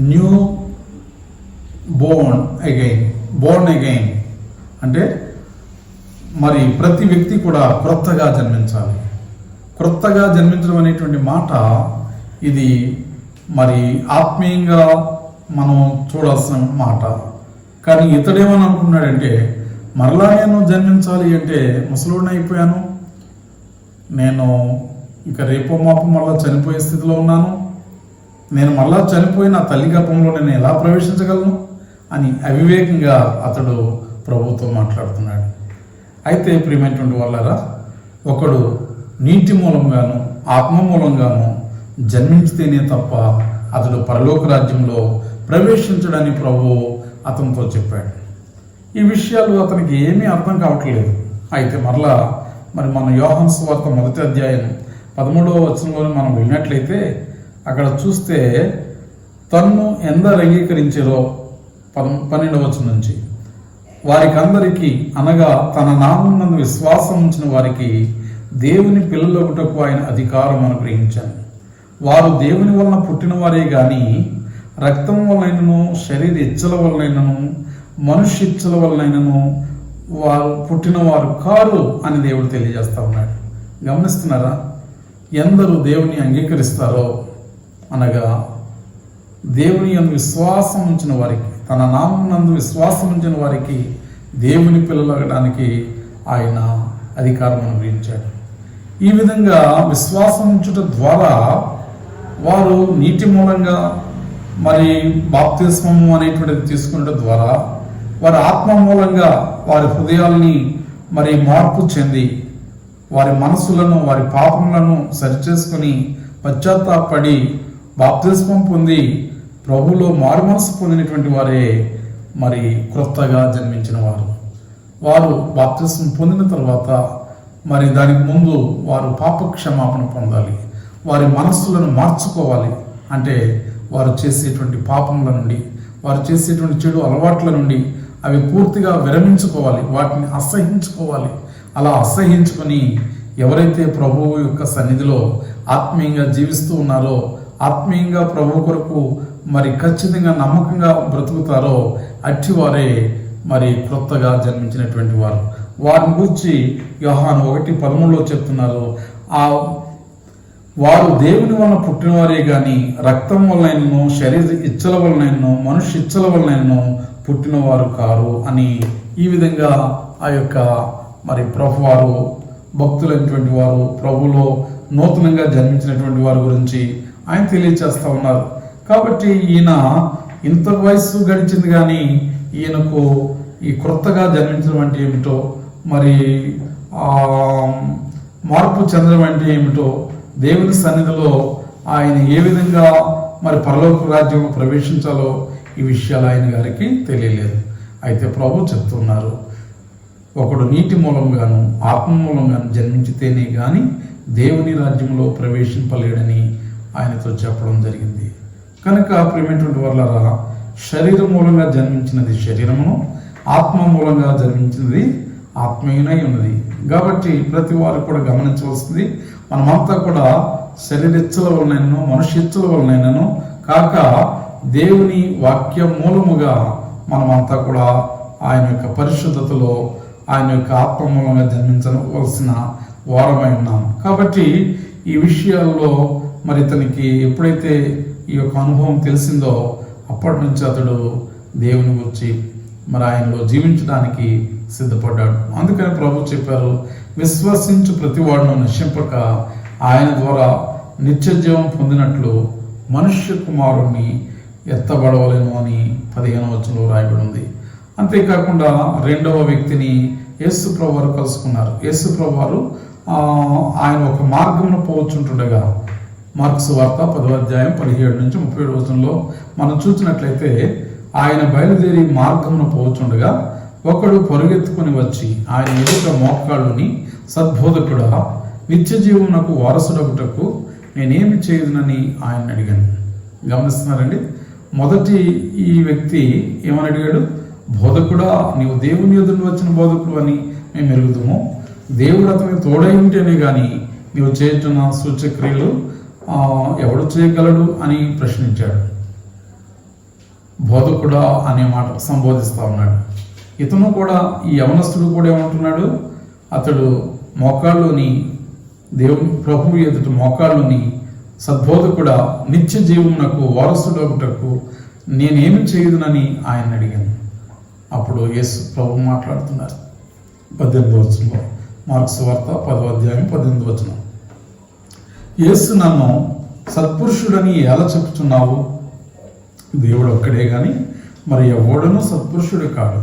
న్యూ బోర్న్ అగైన్ అంటే మరి ప్రతి వ్యక్తి కూడా క్రొత్తగా జన్మించాలి. క్రొత్తగా జన్మించడం అనేటువంటి మాట ఇది మరి ఆత్మీయంగా మనం చూడాల్సిన మాట. కానీ ఇతడేమని అనుకున్నాడంటే, మరలా నేను జన్మించాలి అంటే ముసలోడిని అయిపోయాను, నేను ఇంకా రేపో మాపో మళ్ళా చనిపోయే స్థితిలో ఉన్నాను, నేను మళ్ళా చనిపోయి నా తల్లి గర్భంలో నేను ఎలా ప్రవేశించగలను అని అవివేకంగా అతడు ప్రభుతో మాట్లాడుతున్నాడు. అయితే ప్రియమైనటువంటి వాళ్ళరా, ఒకడు నీటి మూలంగాను ఆత్మ మూలంగాను జన్మించితేనే తప్ప అతడు పరలోక రాజ్యంలో ప్రవేశించడని ప్రభు అతనితో చెప్పాడు. ఈ విషయాలు అతనికి ఏమీ అర్థం కావట్లేదు. అయితే మరలా మరి మన యోహాను సువార్త 1వ అధ్యాయం 13వ వచనంలో మనం విన్నట్లయితే అక్కడ చూస్తే, తన్ను ఎందరు అంగీకరించారో 12వ వచనం నుంచి, వారికందరికీ అనగా తన నామమునందు విశ్వాసం ఉంచిన వారికి దేవుని పిల్లలగుటకు ఆయన అధికారం అనుగ్రహించాను. వారు దేవుని వలన పుట్టిన వారే గాని రక్తం వలనైనను శరీర ఇచ్చల వలనైనను మనుష్య ఇచ్చల వలనైనను వారు పుట్టిన వారు కారు అని దేవుడు తెలియజేస్తా ఉన్నాడు. గమనిస్తున్నారా? ఎందరూ దేవుని అంగీకరిస్తారో అనగా దేవుని యందు విశ్వాసం ఉంచిన వారికి, తన నామమునందు విశ్వాసం ఉంచిన వారికి దేవుని పిల్లలగడానికి ఆయన అధికారం అనుగ్రహించాడు. ఈ విధంగా విశ్వాసం ఉంచుట ద్వారా వారు నీటి మూలంగా మరి బాప్తిస్మము అనేటువంటిది తీసుకునే ద్వారా వారి ఆత్మ మూలంగా వారి హృదయాల్ని మరి మార్పు చెంది వారి మనసులను వారి పాపములను సరిచేసుకొని పశ్చాత్తాపడి బాప్తిస్మం పొంది ప్రభువులో మారు మనసు పొందినటువంటి వారే మరి క్రొత్తగా జన్మించిన వారు. వారు బాప్తిస్మం పొందిన తర్వాత మరి దానికి ముందు వారు పాప క్షమాపణ పొందాలి, వారి మనస్సులను మార్చుకోవాలి. అంటే వారు చేసేటువంటి పాపముల నుండి, వారు చేసేటువంటి చెడు అలవాట్ల నుండి అవి పూర్తిగా విరమించుకోవాలి, వాటిని అసహించుకోవాలి. అలా అసహించుకొని ఎవరైతే ప్రభువు యొక్క సన్నిధిలో ఆత్మీయంగా జీవిస్తూ ఉన్నారో, ఆత్మీయంగా ప్రభు కొరకు మరి ఖచ్చితంగా నమ్మకంగా బ్రతుకుతారో అట్టివారే మరి క్రొత్తగా జన్మించినటువంటి వారు. వారిని గురించి యోహాను 1:13 చెప్తున్నారు, వారు దేవుని వలన పుట్టినవారే గాని రక్తం వలనైనను శరీర ఇచ్చల వలనైనను మనుష్య ఇచ్చల వలనైనను పుట్టినవారు కారు అని. ఈ విధంగా ఆ యొక్క మరి ప్రభువారు భక్తులైనటువంటి వారు, ప్రభులో నూతనంగా జన్మించినటువంటి వారి గురించి ఆయన తెలియచేస్తా ఉన్నారు. కాబట్టి ఈయన ఇంత వయస్సు గడిచింది కానీ ఈయనకు ఈ క్రొత్తగా జన్మించడం అంటే ఏమిటో, మరి మార్పు చెందడం అంటే ఏమిటో, దేవుని సన్నిధిలో ఆయన ఏ విధంగా మరి పరలోక రాజ్యం ప్రవేశించాలో ఈ విషయాలు ఆయన గారికి తెలియలేదు. అయితే ప్రభు చెప్తున్నారు, ఒకడు నీటి మూలంగాను ఆత్మ మూలంగాను జన్మించితేనే గాని దేవుని రాజ్యంలో ప్రవేశింపలేడని ఆయనతో చెప్పడం జరిగింది. కనుక ప్రియమైనటువంటి వాళ్ళరా, శరీరం మూలంగా జన్మించినది శరీరమును, ఆత్మ మూలంగా జన్మించినది ఆత్మీయునై ఉన్నది. కాబట్టి ప్రతి వారు కూడా గమనించవలసింది, మనమంతా కూడా శరీరెచ్చుల వలనైనను మనుష్యచ్చుల వలనైనను కాక దేవుని వాక్యం మూలముగా మనమంతా కూడా ఆయన యొక్క పరిశుద్ధతలో ఆయన యొక్క ఆత్మ మూలంగా జన్మించవలసిన వారమై ఉన్నాం. కాబట్టి ఈ విషయాల్లో మరి ఇతనికి ఎప్పుడైతే ఈ యొక్క అనుభవం తెలిసిందో అప్పటి నుంచి అతడు దేవుని గురించి మరి ఆయనలో జీవించడానికి సిద్ధపడ్డాడు. అందుకని ప్రభు చెప్పారు, విశ్వసించు ప్రతివాడును నశింపక ఆయన ద్వారా నిత్య జీవం పొందినట్లు మనుష్య కుమారుణ్ణి ఎత్తబడవలేను అని 15వ వచనంలో రాయబడి ఉంది. అంతేకాకుండా రెండవ వ్యక్తిని యేసు ప్రభు వారు కలుసుకున్నారు. యేసు ప్రభు వారు ఆయన ఒక మార్గమును పోవచ్చుంటుండగా మార్కు సువార్త 10వ అధ్యాయం 17 నుంచి 37 వచనంలో మనం చూసినట్లయితే ఆయన బయలుదేరి మార్గమును పోవచ్చుండగా ఒకడు పరుగెత్తుకుని వచ్చి ఆయన ఎదుట మోకాళ్ళుని, సద్బోధకుడా, నిత్య జీవమునకు వారసుడగుటకు నేనేమి చేయదునని ఆయన అడిగాను. గమనిస్తున్నారండి, మొదటి ఈ వ్యక్తి ఏమని అడిగాడు? బోధకుడా, నీవు దేవుని ఎదురు వచ్చిన బోధకుడు అని మేము ఎరుగుదాము. దేవుడు అతనికి తోడై ఉంటేనే కానీ నీవు చేస్తున్న సూచక్రియలు ఎవడు చేయగలడు అని ప్రశ్నించాడు. బోధకుడా అనే మాట సంబోధిస్తా ఉన్నాడు. ఇతను కూడా, ఈ యవనస్తుడు కూడా ఏమంటున్నాడు? అతడు మోకాళ్ళుని, దేవుని ప్రభువు ఎదుట మోకాళ్ళుని, సద్బోధకుడా, నిత్య జీవమునకు వారసుడగుటకు నేనేమి చేయదునని ఆయన అడిగాను. అప్పుడు యేసు ప్రభు మాట్లాడుతున్నారు 18వ వచనంలో, మార్కు సువార్త 10వ అధ్యాయం 18వ వచనం. యేసు నన్ను సత్పురుషుడని ఎలా చెప్తున్నావు? దేవుడు ఒక్కడే కానీ మరి ఎవడనూ సత్పురుషుడు కాడు.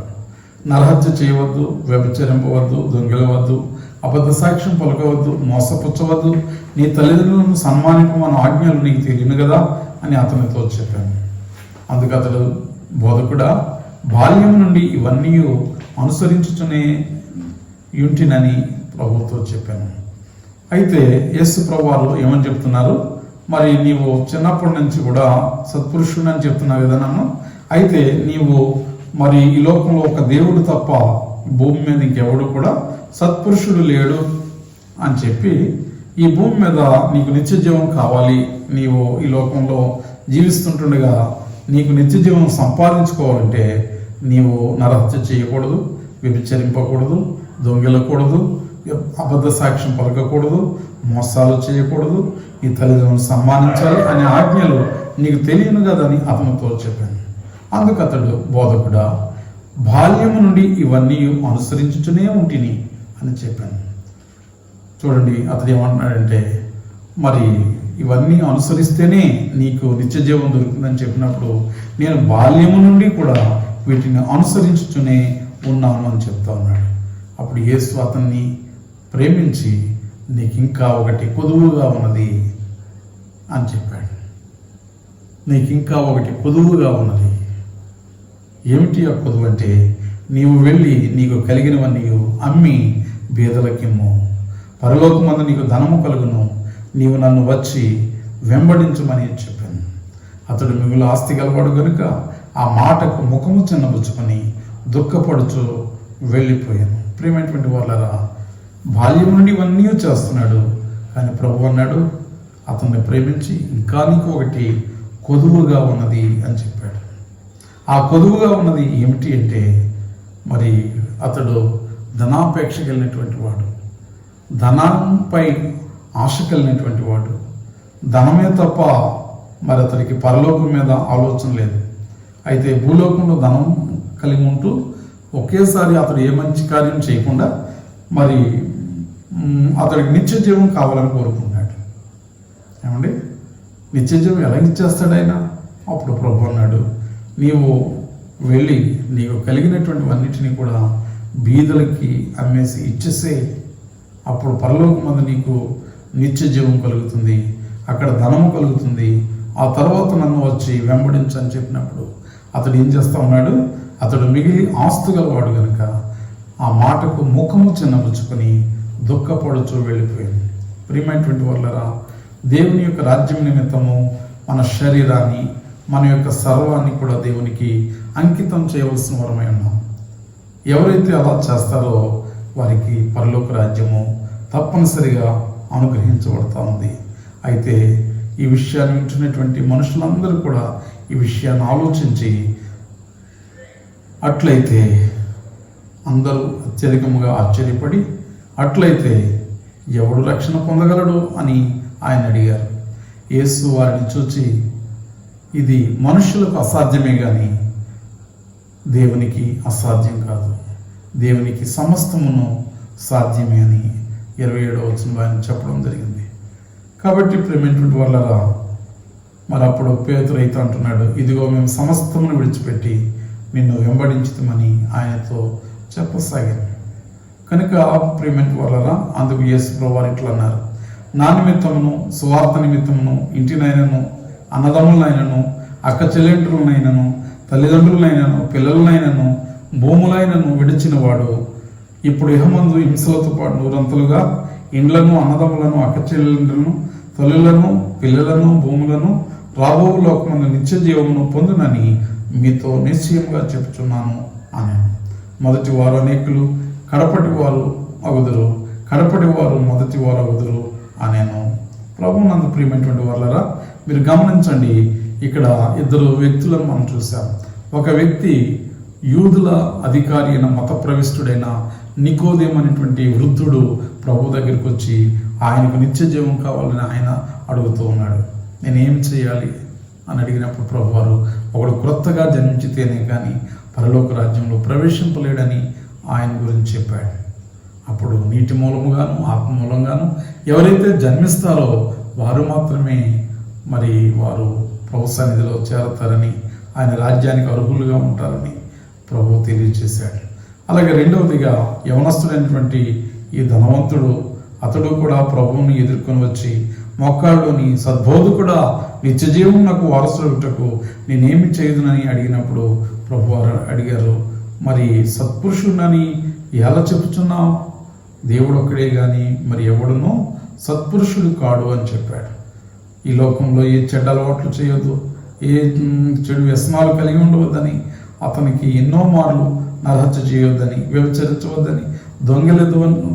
నరహత్య చేయవద్దు, వ్యభిచరింపవద్దు, దొంగిలవద్దు, అబద్ధ సాక్ష్యం పలకవద్దు, మోసపుచ్చవద్దు, నీ తల్లిదండ్రులను సన్మానింపమన్న ఆజ్ఞలు నీకు తెలియను కదా అని అతనితో చెప్పాను. అందుకు అతడు, బోధకుడా, బాల్యం నుండి ఇవన్నీ అనుసరించుచునే యుంటినని ప్రభుతో చెప్పాను. అయితే యేసు ప్రభు వారు ఏమని చెప్తున్నారు? మరి నీవు చిన్నప్పటి నుంచి కూడా సత్పురుషుడు అని చెప్తున్నావు కదా నన్ను. అయితే నీవు మరి ఈ లోకంలో ఒక దేవుడు తప్ప భూమి మీద ఇంకెవడు కూడా సత్పురుషుడు లేడు అని చెప్పి, ఈ భూమి మీద నీకు నిత్య జీవం కావాలి, నీవు ఈ లోకంలో జీవిస్తుంటుండగా నీకు నిత్య జీవం సంపాదించుకోవాలంటే నీవు నరహత్య చేయకూడదు, వ్యభిచరింపకూడదు, దొంగిలకూడదు, అబద్ధ సాక్ష్యం పలకకూడదు, మోసాలు చేయకూడదు, ఈ తల్లిదండ్రులను సన్మానించాలి అనే ఆజ్ఞలు నీకు తెలియను కదని అతనితో చెప్పాను. అందుకు అతడు, బోధకుడా, బాల్యము నుండి ఇవన్నీ అనుసరించుతూనే ఉంటిని అని చెప్పాను. చూడండి, అతడు ఏమంటున్నాడంటే, మరి ఇవన్నీ అనుసరిస్తేనే నీకు నిత్య జీవం దొరుకుతుందని చెప్పినప్పుడు నేను బాల్యము నుండి కూడా వీటిని అనుసరించుతూనే ఉన్నాను అని చెప్తా ఉన్నాడు. అప్పుడు యేసు అతన్ని ప్రేమించి, నీకు ఇంకా ఒకటి కొదువుగా ఉన్నది అని చెప్పాడు. నీకు ఇంకా ఒకటి కొదువుగా ఉన్నది. ఏమిటి ఆ కొదువు అంటే, నీవు వెళ్ళి నీకు కలిగినవన్నీ అమ్మి బీదలకిమ్ము, పరలోకమందు నీకు ధనము కలుగును, నీవు నన్ను వచ్చి వెంబడించమని చెప్పాను. అతడు మిగులు ఆస్తి గలవాడు కనుక ఆ మాటకు ముఖము చిన్నబుచ్చుకొని దుఃఖపడుచు వెళ్ళిపోయాను. ప్రియమైనటువంటి వాళ్ళరా, బాల్యం నుండి ఇవన్నీ చేస్తున్నాడు, కానీ ప్రభు అన్నాడు అతన్ని ప్రేమించి ఇంకా నీకు ఒకటి కొదువుగా ఉన్నది అని చెప్పాడు. ఆ కొదువుగా ఉన్నది ఏమిటి అంటే, మరి అతడు ధనాపేక్ష కలిగినటువంటి వాడు, ధనంపై ఆశ కలిగినటువంటి వాడు. ధనమే తప్ప మరి అతడికి పరలోకం మీద ఆలోచన లేదు. అయితే భూలోకంలో ధనం కలిగి ఉంటూ ఒకేసారి అతడు ఏ మంచి కార్యం చేయకుండా మరి అతడికి నిత్య జీవం కావాలని కోరుకున్నాడు. ఏమండి, నిత్య జీవం ఎలా ఇచ్చేస్తాడు ఆయన? అప్పుడు ప్రభు అన్నాడు, నీవు వెళ్ళి నీకు కలిగినటువంటివన్నిటినీ కూడా బీదలకి అమ్మేసి ఇచ్చేసే, అప్పుడు పరలోకమందు నీకు నిత్య జీవం కలుగుతుంది, అక్కడ ధనము కలుగుతుంది, ఆ తర్వాత నన్ను వచ్చి వెంబడించని చెప్పినప్పుడు అతడు ఏం చేస్తా ఉన్నాడు? అతడు మిగిలి ఆస్తు గలవాడు కనుక ఆ మాటకు ముఖము చిన్నపుచ్చుకొని దుఃఖపడుచు వెళ్ళిపోయింది. ప్రియమైనటువంటి వాళ్ళరా, దేవుని యొక్క రాజ్యం నిమిత్తము మన శరీరాన్ని, మన యొక్క సర్వాన్ని కూడా దేవునికి అంకితం చేయవలసిన వరమై ఉన్నాం. ఎవరైతే అలా చేస్తారో వారికి పరలోక రాజ్యము తప్పనిసరిగా అనుగ్రహించబడతా ఉంది. అయితే ఈ విషయాన్ని వింటున్నటువంటి మనుషులందరూ కూడా ఈ విషయాన్ని ఆలోచించి అట్లయితే అందరూ అత్యధికంగా ఆశ్చర్యపడి అట్లయితే ఎవడు రక్షణ పొందగలడు అని ఆయన అడిగారు. యేసు వారిని చూచి ఇది మనుషులకు అసాధ్యమే కానీ దేవునికి అసాధ్యం కాదు, దేవునికి సమస్తమును సాధ్యమే అని 27వ వచనంలో ఆయన చెప్పడం జరిగింది. కాబట్టి ప్రేమైనటువంటి వాళ్ళరా, మరి అప్పుడు పేతురు అయితే అంటున్నాడు, ఇదిగో మేము సమస్తమును విడిచిపెట్టి నిన్ను వెంబడించుతామని ఆయనతో చెప్పసాగాను. కనుక ప్రేమైన వాళ్ళరా, అందుకు యేసు ప్రభువారు ఇట్లా అన్నారు, నా నిమిత్తమును సువార్త నిమిత్తమును ఇంటినైనను అన్నదమ్ములైనను అక్క చెల్లెండ్రులనైనను తల్లిదండ్రులైనను పిల్లలనైనను భూములైనను విడిచిన వాడు ఇప్పుడు ఇహమందు హింసలతో పాటు నూరంతలుగా ఇండ్లను అన్నదమ్ములను అక్క చెల్లెండ్రులను తల్లులను పిల్లలను భూములను రాబో లోకమందు నిత్య జీవమును పొందునని మీతో నిశ్చయంగా చెప్తున్నాను అని. మొదటి వారు అనేకులు, కడపటి వారు అగుదురు, కడపటి వారు మొదటి వారు అగుదురు అనేను. ప్రభు నందు ప్రియమైనటువంటి వాళ్ళరా, మీరు గమనించండి, ఇక్కడ ఇద్దరు వ్యక్తులను మనం చూసాం. ఒక వ్యక్తి యూదుల అధికారి అయిన మత ప్రవిష్టుడైన నికోదేము అనేటువంటి వృద్ధుడు ప్రభు దగ్గరికి వచ్చి ఆయనకు నిత్య జీవం కావాలని ఆయన అడుగుతూ ఉన్నాడు. నేనేం చేయాలి అని అడిగినప్పుడు ప్రభు వారు ఒకడు క్రొత్తగా జన్మించితేనే కానీ పరలోక రాజ్యంలో ప్రవేశింపలేడని ఆయన గురించి చెప్పాడు. అప్పుడు నీటి మూలముగాను ఆత్మ మూలంగాను ఎవరైతే జన్మిస్తారో వారు మాత్రమే మరి వారు ప్రభు సన్నిధిలో చేరతారని, ఆయన రాజ్యానికి అర్హులుగా ఉంటారని ప్రభు తెలియజేశాడు. అలాగే రెండవదిగా యవనస్తుడైనటువంటి ఈ ధనవంతుడు, అతడు కూడా ప్రభువుని ఎదుర్కొని వచ్చి మొక్కాళ్ళలోని సద్బోధకుడా నిత్య జీవం నాకు వారసుడుటకు నేనేమి చేయదునని అడిగినప్పుడు ప్రభు వారు అడిగారు, మరి సత్పురుషుడని ఎలా చెప్పుచున్నావు? దేవుడు ఒక్కడే కానీ మరి ఎవడునో సత్పురుషుడు కాడు అని చెప్పాడు. ఈ లోకంలో ఏ చెడ్డ అలవాట్లు చేయొద్దు, ఏ చెడు వ్యసనాలు కలిగి ఉండవద్దని, అతనికి ఎన్నో మార్లు నరహత్య చేయొద్దని, వ్యభిచరించవద్దని,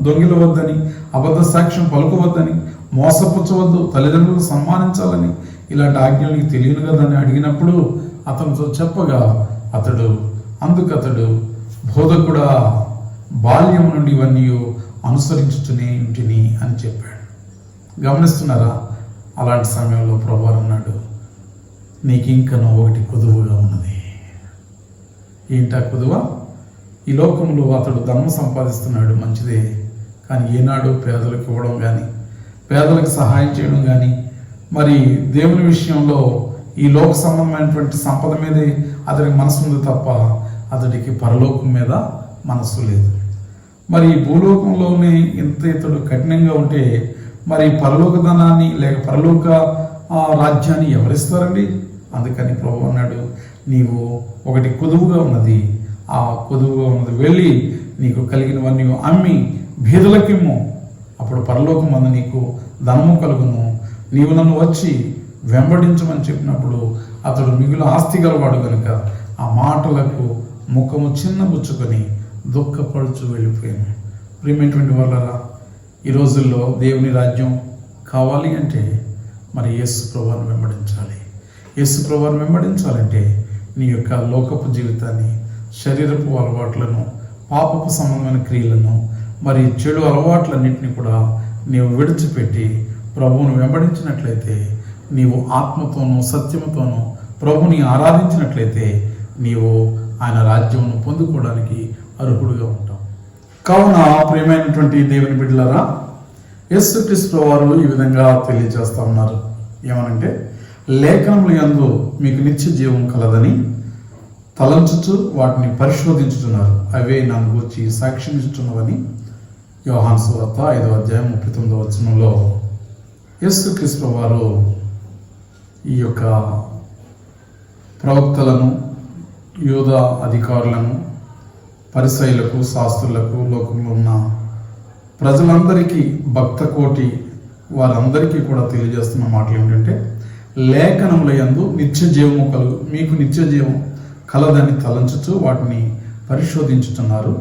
దొంగిలవద్దని, అబద్ధ సాక్ష్యం పలుకోవద్దని, మోసపుచ్చవద్దు, తల్లిదండ్రులను సన్మానించాలని, ఇలాంటి ఆజ్ఞలకి తెలియను కదని అడిగినప్పుడు అతనితో చెప్పగా అందుకతడు బోధకుడా బాల్యం నుండి ఇవన్నీ అనుసరించుతూనే ఇంటిని అని చెప్పాడు. గమనిస్తున్నారా? అలాంటి సమయంలో ప్రభువు అన్నాడు, నీకు ఇంకనో ఒకటి కొదువుగా ఉన్నది. ఏంటా కొదువ? ఈ లోకంలో అతడు ధనం సంపాదిస్తున్నాడు, మంచిదే, కానీ ఏనాడు పేదలకు ఇవ్వడం కానీ పేదలకు సహాయం చేయడం కానీ మరి దేవుని విషయంలో ఈ లోక సంబంధమైనటువంటి సంపద మీదే అతడికి మనసు ఉంది తప్ప అతడికి పరలోకం మీద మనస్సు లేదు. మరి ఈ భూలోకంలోనే ఇంత ఇతడు కఠినంగా ఉంటే మరి పరలోక ధనాన్ని లేక పరలోక రాజ్యాన్ని ఎవరిస్తారండి? అందుకని ప్రభు అన్నాడు, నీవు ఒకటి కొదువుగా ఉన్నది, ఆ కొదువుగా ఉన్నది వెళ్ళి నీకు కలిగినవన్నీ అమ్మి బీదలకిమ్ము, అప్పుడు పరలోకం అందు నీకు ధనము కలుగును, నీవు నన్ను వచ్చి వెంబడించమని చెప్పినప్పుడు అతడు మిగులు ఆస్తి గలవాడు కనుక ఆ మాటలకు ముఖము చిన్నబుచ్చుకొని దుఃఖపడుచు వెళ్ళిపోయాను. ప్రియమైనటువంటి వాళ్ళరా, ఈ రోజుల్లో దేవుని రాజ్యం కావాలి అంటే మరి యేసు ప్రభువును వెంబడించాలి. యేసు ప్రభువును వెంబడించాలంటే నీ యొక్క లోకపు జీవితాన్ని, శరీరపు అలవాట్లను, పాపపు సంబంధమైన క్రియలను, మరి చెడు అలవాట్లన్నింటినీ కూడా నీవు విడిచిపెట్టి ప్రభువును వెంబడించినట్లయితే, నీవు ఆత్మతోనూ సత్యముతోనూ ప్రభుని ఆరాధించినట్లయితే నీవు ఆయన రాజ్యమును పొందుకోవడానికి అర్హుడుగా ఉంటావు. కావున ప్రియమైనటువంటి దేవుని బిడ్డలారా, యేసుక్రీస్తు వారు ఈ విధంగా తెలియజేస్తా ఉన్నారు. ఏమనంటే, లేఖనముల యందు మీకు నిత్య జీవం కలదని తలంచుచు వాటిని పరిశోధించుతున్నారు, అవే నన్ను గూర్చి సాక్ష్యం ఇస్తున్నవని యోహాను సువార్త 5వ అధ్యాయం 39వ వచనంలో యేసుక్రీస్తు వారు ఈ యొక్క ప్రవక్తలను, యూద అధికారులను, పరిసయ్యులకు, శాస్త్రులకు, లోకంలో ఉన్న ప్రజలందరికీ, భక్త కోటి వారందరికీ కూడా తెలియజేస్తున్న మాటలు ఏమిటంటే, లేఖనముల యందు నిత్య జీవము మీకు నిత్య జీవం కలదని తలంచుచు వాటిని పరిశోధించుతున్నారు,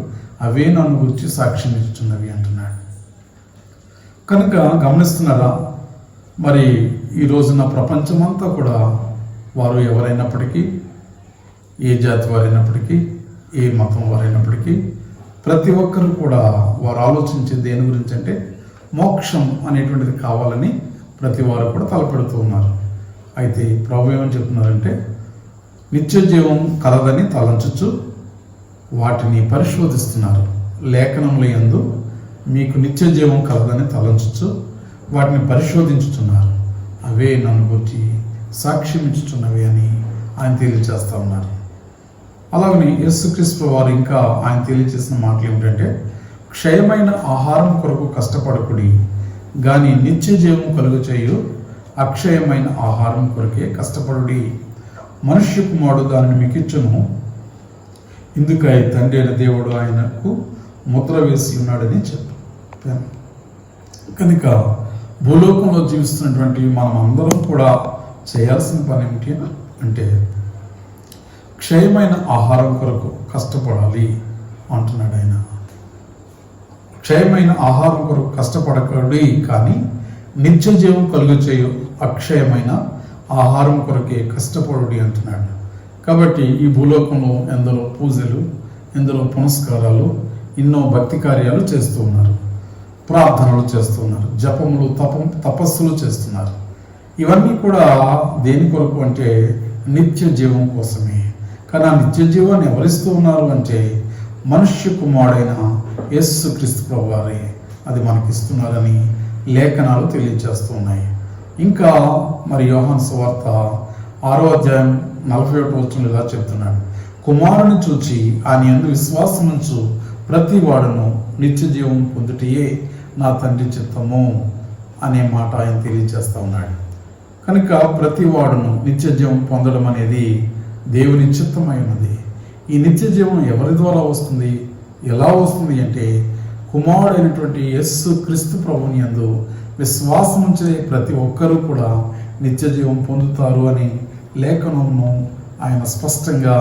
అవే నన్ను గురించి సాక్ష్యం ఇస్తున్నవి అంటున్నాడు. కనుక గమనిస్తున్నారా, మరి ఈ రోజున ప్రపంచమంతా కూడా వారు ఎవరైనప్పటికీ, ఏ జాతి వారైనప్పటికీ, ఏ మతం వారైనప్పటికీ, ప్రతి ఒక్కరు కూడా వారు ఆలోచించే దేని గురించి అంటే మోక్షం అనేటువంటిది కావాలని ప్రతి వారు కూడా తలపెడుతూ ఉన్నారు. అయితే ప్రభు ఏమని చెప్తున్నారంటే, నిత్య జీవం కలదని తలంచచ్చు వాటిని పరిశోధిస్తున్నారు. లేఖనముల యందు మీకు నిత్య జీవం కలదని తలంచచ్చు వాటిని పరిశోధించుతున్నారు. అవే నన్ను గురించి సాక్ష్యం ఇచ్చుచున్నవి అని ఆయన తెలియజేస్తూ ఉన్నారు. అలాగని యేసుక్రీస్తు వారు ఇంకా ఆయన తెలియజేసిన మాటలు ఏమిటంటే, క్షయమైన ఆహారం కొరకు కష్టపడకుడి గాని నిత్య జీవం కలుగు చేయు అక్షయమైన ఆహారం కొరకే కష్టపడుడి. మనుష్య కుమారుడు దానిని మికిచ్చును, ఇందుకై తండ్రి అయిన దేవుడు ఆయనకు ముద్ర వేసి ఉన్నాడని చెప్పాను. కనుక భూలోకంలో జీవిస్తున్నటువంటి మనం అందరం కూడా చేయాల్సిన పని ఏమిటి అంటే, క్షయమైన ఆహారం కొరకు కష్టపడాలి అంటున్నాడు ఆయన. క్షయమైన ఆహారం కొరకు కష్టపడకూడదు కానీ నిత్య జీవం కలుగు చేయు అక్షయమైన ఆహారం కొరకే కష్టపడుడి అంటున్నాడు. కాబట్టి ఈ భూలోకంలో ఎందరో పూజలు, ఎందరో పునస్కారాలు, ఎన్నో భక్తి కార్యాలు చేస్తూ ఉన్నారు, ప్రార్థనలు చేస్తూ ఉన్నారు, జపములు తపస్సులు చేస్తున్నారు. ఇవన్నీ కూడా దేని కొరకు అంటే నిత్య జీవం కోసమే. కానీ ఆ నిత్య జీవాన్ని ఎవరిస్తూ ఉన్నారు అంటే మనుష్య కుమారుడైన యేసుక్రీస్తు ప్రభువారే అది మనకిస్తున్నారని లేఖనాలు తెలియజేస్తూ ఉన్నాయి. ఇంకా మరి యోహాను సువార్త 6వ అధ్యాయం 41వ వచనంలో ఇలా చెప్తున్నాడు, కుమారుని చూచి ఆయన యందు విశ్వాసముంచు ప్రతి వాడును నిత్య జీవం పొందుటయే నా తండ్రి చిత్తము అనే మాట ఆయన తెలియజేస్తూ ఉన్నాడు. కనుక ప్రతి వాడును నిత్య జీవం పొందడం అనేది దేవుని చిత్తమై ఉన్నది. ఈ నిత్య జీవం ఎవరి ద్వారా వస్తుంది, ఎలా వస్తుంది అంటే కుమారుడైనటువంటి యేసు క్రీస్తు ప్రభుని యందు విశ్వాసం ఉంచే ప్రతి ఒక్కరూ కూడా నిత్య జీవం పొందుతారు అని లేఖనమును ఆయన స్పష్టంగా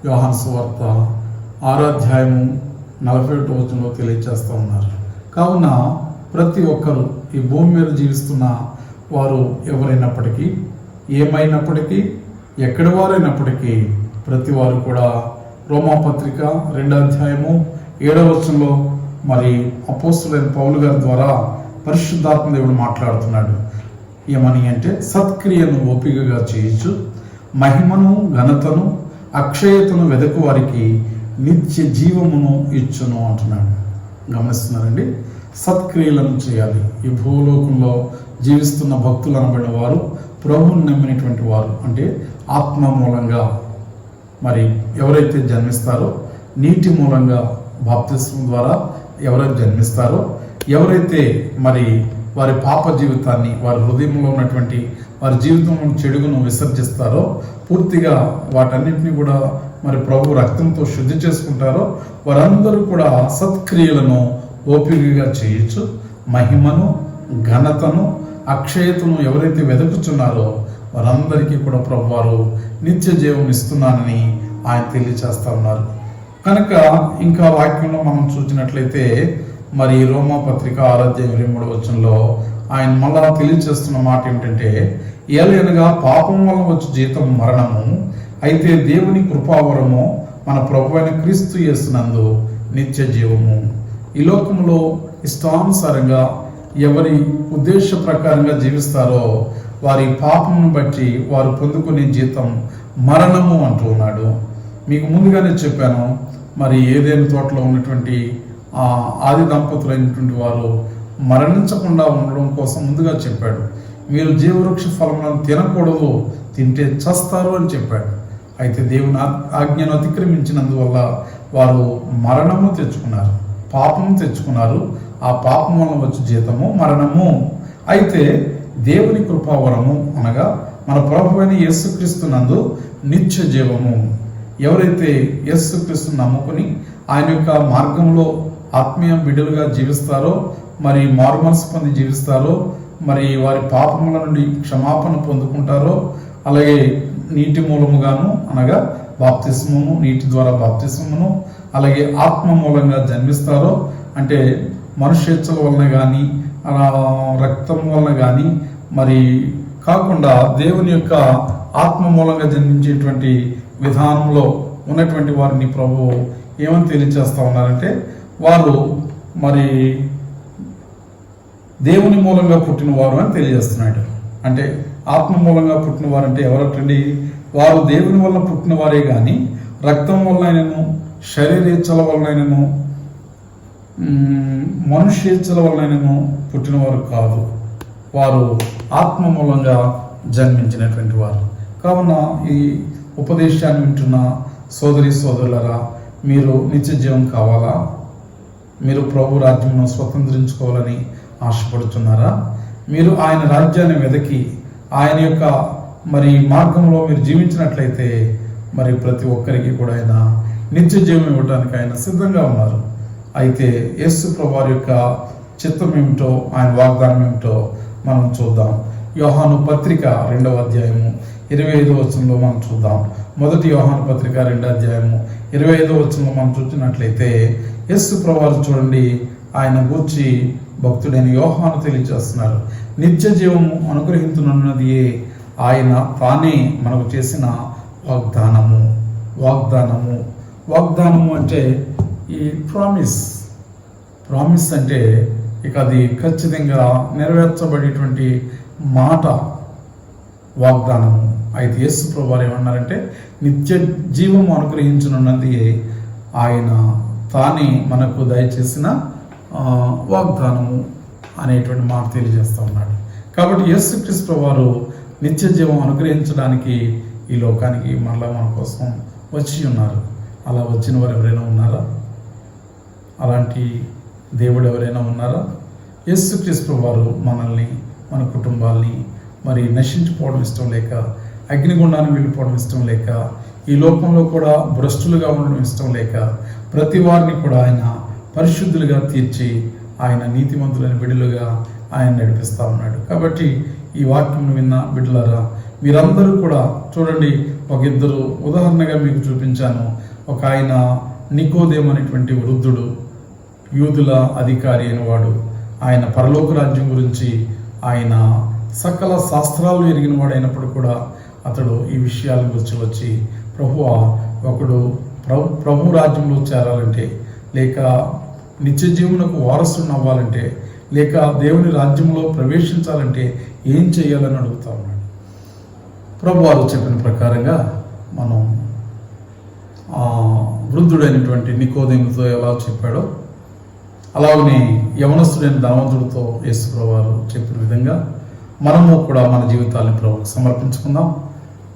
యోహాను సువార్త 6వ అధ్యాయము 41వ వచనంలో తెలియజేస్తూ ఉన్నారు. కావున ప్రతి ఒక్కరు ఈ భూమి మీద జీవిస్తున్న వారు ఎవరైనప్పటికీ, ఏమైనప్పటికీ, ఎక్కడి వారైనప్పటికీ ప్రతి వారు కూడా రోమాపత్రిక 2వ అధ్యాయము 7వ వచనంలో మరి అపోస్తలుడైన పౌలు గారి ద్వారా పరిశుద్ధాత్మ దేవుడు మాట్లాడుతున్నాడు. ఏమని అంటే, సత్క్రియను ఓపికగా చేయొచ్చు, మహిమను ఘనతను అక్షయతను వెదకు వారికి నిత్య జీవమును ఇచ్చును అంటున్నాడు. గమనిస్తున్నారండి, సత్క్రియలను చేయాలి. ఈ భూలోకంలో జీవిస్తున్న భక్తులు అనబడిన వారు, ప్రభువుని నమ్మినటువంటి వారు, అంటే ఆత్మ మూలంగా మరి ఎవరైతే జన్మిస్తారో, నీటి మూలంగా బాప్తిస్మం ద్వారా ఎవరైతే జన్మిస్తారో, ఎవరైతే మరి వారి పాప జీవితాన్ని, వారి హృదయంలో ఉన్నటువంటి వారి జీవితంలో చెడుగును విసర్జిస్తారో, పూర్తిగా వాటన్నిటిని కూడా మరి ప్రభు రక్తంతో శుద్ధి చేసుకుంటారో, వారందరూ కూడా సత్క్రియలను ఓపికగా చేయొచ్చు, మహిమను ఘనతను అక్షయతను ఎవరైతే వెతుకుతున్నారో వారందరికీ కూడా ప్రభు వారు నిత్య జీవం ఇస్తున్నానని ఆయన తెలియచేస్తా ఉన్నారు. కనుక ఇంకా వాక్యంలో మనం చూసినట్లయితే మరి రోమాపత్రిక 6వ అధ్యాయం 23వ వచనంలో ఆయన మళ్ళా తెలియచేస్తున్న మాట ఏమిటంటే, ఏలయనగా పాపం వల్ల వచ్చే జీతం మరణము, అయితే దేవుని కృపావరము మన ప్రభువైన క్రీస్తు యేసునందు నిత్య జీవము. ఈ లోకంలో ఇష్టానుసారంగా ఎవరి ఉద్దేశ ప్రకారంగా జీవిస్తారో వారి పాపమును బట్టి వారు పొందుకునే జీతం మరణము అంటూ ఉన్నాడు. మీకు ముందుగానే చెప్పాను, మరి ఏదేని తోటలో ఉన్నటువంటి ఆది దంపతులైనటువంటి వారు మరణించకుండా ఉండడం కోసం ముందుగా చెప్పాడు. మీరు జీవవృక్ష ఫలములను తినకూడదు, తింటే చస్తారు అని చెప్పాడు. అయితే దేవుని ఆజ్ఞను అతిక్రమించినందువల్ల వారు మరణము తెచ్చుకున్నారు, పాపము తెచ్చుకున్నారు. ఆ పాపం వల్ల వచ్చే జీతము మరణము. అయితే దేవుని కృపావరము అనగా మన ప్రభువైన యేసుక్రీస్తు నందు నిత్య జీవము. ఎవరైతే యేసుక్రీస్తును నమ్ముకుని ఆయన యొక్క మార్గంలో ఆత్మీయ బిడ్డలుగా జీవిస్తారో, మరి మారు మనసు పొంది జీవిస్తారో, మరి వారి పాపముల నుండి క్షమాపణ పొందుకుంటారో, అలాగే నీటి మూలముగాను అనగా బాప్తిస్మము, నీటి ద్వారా బాప్తిస్మమును, అలాగే ఆత్మ మూలంగా జన్మిస్తారో అంటే మనుష్యేచ్ఛల వలన కానీ రక్తం వలన కానీ మరి కాకుండా దేవుని యొక్క ఆత్మ మూలంగా జన్మించేటువంటి విధానంలో ఉన్నటువంటి వారిని ప్రభు ఏమని తెలియజేస్తా ఉన్నారంటే వారు మరి దేవుని మూలంగా పుట్టినవారు అని తెలియజేస్తున్నాడు. అంటే ఆత్మ మూలంగా పుట్టిన వారు అంటే ఎవరంటండి? వారు దేవుని వలన పుట్టిన వారే కానీ రక్తం వలనైనను, శరీరేచ్ఛల వలనైనను, మనుష్యేచ్ఛల వలనైనను పుట్టినవారు కాదు. వారు ఆత్మ మూలంగా జన్మించినటువంటి వారు. కావున ఈ ఉపదేశాన్ని వింటున్న సోదరి సోదరులరా, మీరు నిత్య జీవం కావాలా? మీరు ప్రభు రాజ్యమును స్వతంత్రించుకోవాలని ఆశపడుతున్నారా? మీరు ఆయన రాజ్యాన్ని వెదకి ఆయన యొక్క మరి మార్గంలో మీరు జీవించినట్లయితే మరి ప్రతి ఒక్కరికి కూడా ఆయన నిత్య జీవం ఇవ్వడానికి ఆయన సిద్ధంగా ఉన్నారు. అయితే యేసు ప్రభు వారి యొక్క చిత్తం ఏమిటో, ఆయన వాగ్దానం ఏమిటో మనం చూద్దాం. యోహాను పత్రిక 2వ అధ్యాయము 25వ వచనంలో మనం చూద్దాం. మొదటి యోహాను పత్రిక 2వ అధ్యాయము 25వ వచనంలో మనం చూసినట్లయితే యేసు ప్రభు వారు చూడండి, ఆయన గూర్చి భక్తుడైన యోహాను తెలియజేస్తున్నారు. నిత్య జీవము అనుగ్రహించునున్నది ఆయన తానే మనకు చేసిన వాగ్దానము. వాగ్దానము వాగ్దానము అంటే ఈ ప్రామిస్ అంటే ఇక అది ఖచ్చితంగా నెరవేర్చబడేటువంటి మాట వాగ్దానము. అయితే యేసు ప్రభు వారు ఏమన్నారంటే నిత్య జీవము అనుగ్రహించనున్నది ఆయన తానే మనకు దయచేసిన వాగ్దానము అనేటువంటి మాట తెలియజేస్తూ ఉన్నాడు. కాబట్టి యేసుక్రీస్తు వారు నిత్య జీవం అనుగ్రహించడానికి ఈ లోకానికి మళ్ళా మన కోసం వచ్చి ఉన్నారు. అలా వచ్చిన వారు ఎవరైనా ఉన్నారా? అలాంటి దేవుడు ఎవరైనా ఉన్నారా? యేసుక్రీస్తు వారు మనల్ని, మన కుటుంబాల్ని మరి నశించిపోవడం ఇష్టం లేక, అగ్నిగుండాన్ని వెళ్ళిపోవడం ఇష్టం లేక, ఈ లోకంలో కూడా భ్రష్టులుగా ఉండడం ఇష్టం లేక ప్రతి వారిని కూడా ఆయన పరిశుద్ధులుగా తీర్చి ఆయన నీతిమంతులైన బిడ్డలుగా ఆయన నడిపిస్తూ ఉన్నాడు. కాబట్టి ఈ వాక్యం విన్న బిడ్డలారా, మీరందరూ కూడా చూడండి, ఒక ఇద్దరు ఉదాహరణగా మీకు చూపించాను. ఒక ఆయన నికోదేము అనేటువంటి వృద్ధుడు, యూదుల అధికారి అయిన వాడు. ఆయన పరలోక రాజ్యం గురించి ఆయన సకల శాస్త్రాలు ఎరిగిన వాడు అయినప్పుడు కూడా అతడు ఈ విషయాల గురించి వచ్చి, ప్రభువా, ఒకడు ప్రభు రాజ్యంలో చేరాలంటే, లేక నిత్య జీవనకు వారసుడు అవ్వాలంటే, లేక దేవుని రాజ్యంలో ప్రవేశించాలంటే ఏం చేయాలని అడుగుతా ఉన్నాడు. ప్రభు వారు చెప్పిన ప్రకారంగా మనం వృద్ధుడైనటువంటి నికోదేముతో ఎలా చెప్పాడో అలాగనే యవనస్తుడైన ధనవంతుడితో యేసు ప్రభు వారు చెప్పిన విధంగా మనము కూడా మన జీవితాలను ప్రభువుకు సమర్పించుకుందాం.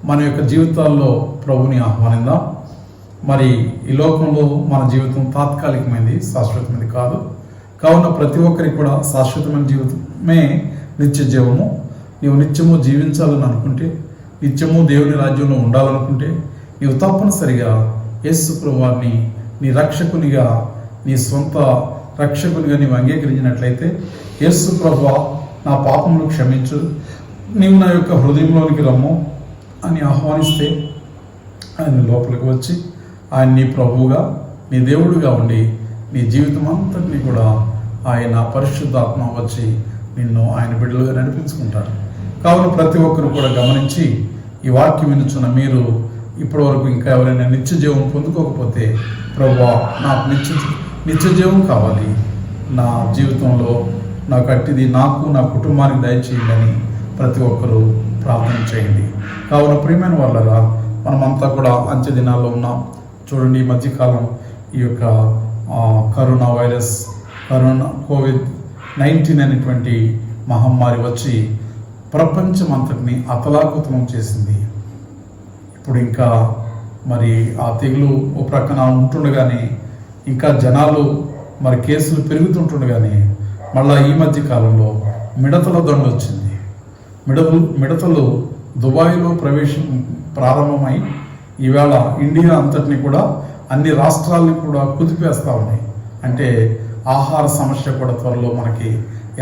మన యొక్క జీవితాల్లో ప్రభుని ఆహ్వానిద్దాం. మరి ఈ లోకంలో మన జీవితం తాత్కాలికమైనది, శాశ్వతమైనది కాదు. కావున ప్రతి ఒక్కరికి కూడా శాశ్వతమైన జీవితమే నిత్య జీవము. నీవు నిత్యము జీవించాలని అనుకుంటే, నిత్యము దేవుని రాజ్యంలో ఉండాలనుకుంటే, నీవు తప్పనిసరిగా యేసు ప్రభువారిని నీ రక్షకునిగా, నీ సొంత రక్షకునిగా నీవు అంగీకరించినట్లయితే, యేసు ప్రభువా, నా పాపములు క్షమించు, నీవు నా యొక్క హృదయంలోనికి రమ్ము అని ఆహ్వానిస్తే ఆయన లోపలికి వచ్చి ఆయన నీ ప్రభువుగా, నీ దేవుడిగా ఉండి నీ జీవితం అంతటినీ కూడా ఆయన పరిశుద్ధాత్మ వచ్చి నిన్ను ఆయన బిడ్డలుగా నడిపించుకుంటారు. కావున ప్రతి ఒక్కరు కూడా గమనించి ఈ వాక్యం వినుచున్న మీరు ఇప్పటి వరకు ఇంకా ఎవరైనా నిత్య జీవం పొందుకోకపోతే, ప్రభువా, నాకు నిత్య జీవం కావాలి, నా జీవితంలో నాకు అట్టిది నాకు నా కుటుంబానికి దయచేయండి అని ప్రతి ఒక్కరూ ప్రార్థన చేయండి. కావున ప్రియమైన వాళ్ళరా, మనమంతా కూడా అంచె దినాల్లో ఉన్నాం. చూడండి, ఈ మధ్యకాలం ఈ యొక్క కోవిడ్-19 అనేటువంటి మహమ్మారి వచ్చి ప్రపంచం అంతటిని అతలాకుతలం చేసింది. ఇప్పుడు ఇంకా మరి ఆ తెగులు ఓ ప్రక్కన ఉంటుండగానే, ఇంకా జనాలు మరి కేసులు పెరుగుతుంటుండగానే, మళ్ళా ఈ మధ్య కాలంలో మిడతల దండు వచ్చింది. మిడతలు దుబాయ్లో ప్రారంభమై ఈవేళ ఇండియా అంతటిని కూడా, అన్ని రాష్ట్రాలని కూడా కుదిపేస్తూ ఉన్నాయి. అంటే ఆహార సమస్య కూడా త్వరలో మనకి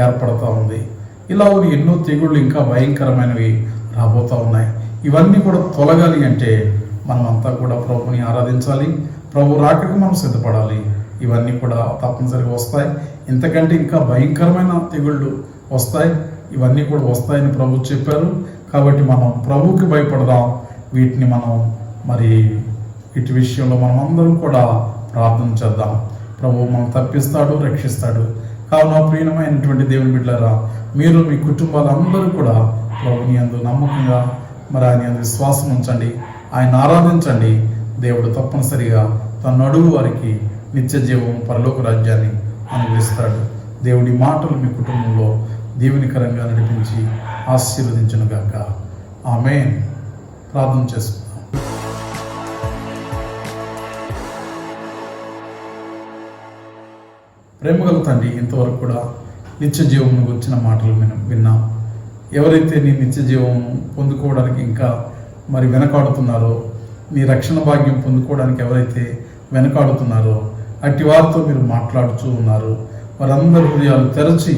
ఏర్పడుతూ ఉంది. ఇలా ఎన్నో తెగుళ్ళు ఇంకా భయంకరమైనవి రాబోతూ ఉన్నాయి. ఇవన్నీ కూడా తొలగాలి అంటే మనమంతా కూడా ప్రభుని ఆరాధించాలి. ప్రభు రాకకు మనం సిద్ధపడాలి. ఇవన్నీ కూడా తప్పనిసరిగా వస్తాయి. ఇంతకంటే ఇంకా భయంకరమైన తెగుళ్ళు వస్తాయి. ఇవన్నీ కూడా వస్తాయని ప్రభు చెప్పారు. కాబట్టి మనం ప్రభువుకి భయపడదాం. వీటిని మనం మరి వీటి విషయంలో మనం అందరం కూడా ప్రార్థన చేద్దాం. ప్రభువు మనం తప్పిస్తాడు, రక్షిస్తాడు. కావున ప్రియమైనటువంటి దేవుని బిడ్డలారా, మీరు మీ కుటుంబాలందరూ కూడా ప్రభుని యందు నమ్మకంగా మరి ఆయన యందు విశ్వాసం ఉంచండి, ఆయన ఆరాధించండి. దేవుడు తప్పనిసరిగా తన అడుగు వారికి నిత్య జీవం, పరలోక రాజ్యాన్ని అనుగ్రహిస్తాడు. దేవుడి మాటలు మీ కుటుంబంలో దీవెనికరంగా నడిపించి ఆశీర్వదించునుగాక. ఆమేన్. ప్రార్థన చేసుకుందాం. ప్రేమగల తండ్రి, ఇంతవరకు కూడా నిత్య జీవమును వచ్చిన మాటలు విన్నాం. ఎవరైతే నీ నిత్య జీవము పొందుకోవడానికి ఇంకా మరి వెనకాడుతున్నారో, నీ రక్షణ భాగ్యం పొందుకోవడానికి ఎవరైతే వెనకాడుతున్నారో అట్టి వారితో మీరు మాట్లాడుతూ ఉన్నారు. వారందరి హృదయాలు తెరచి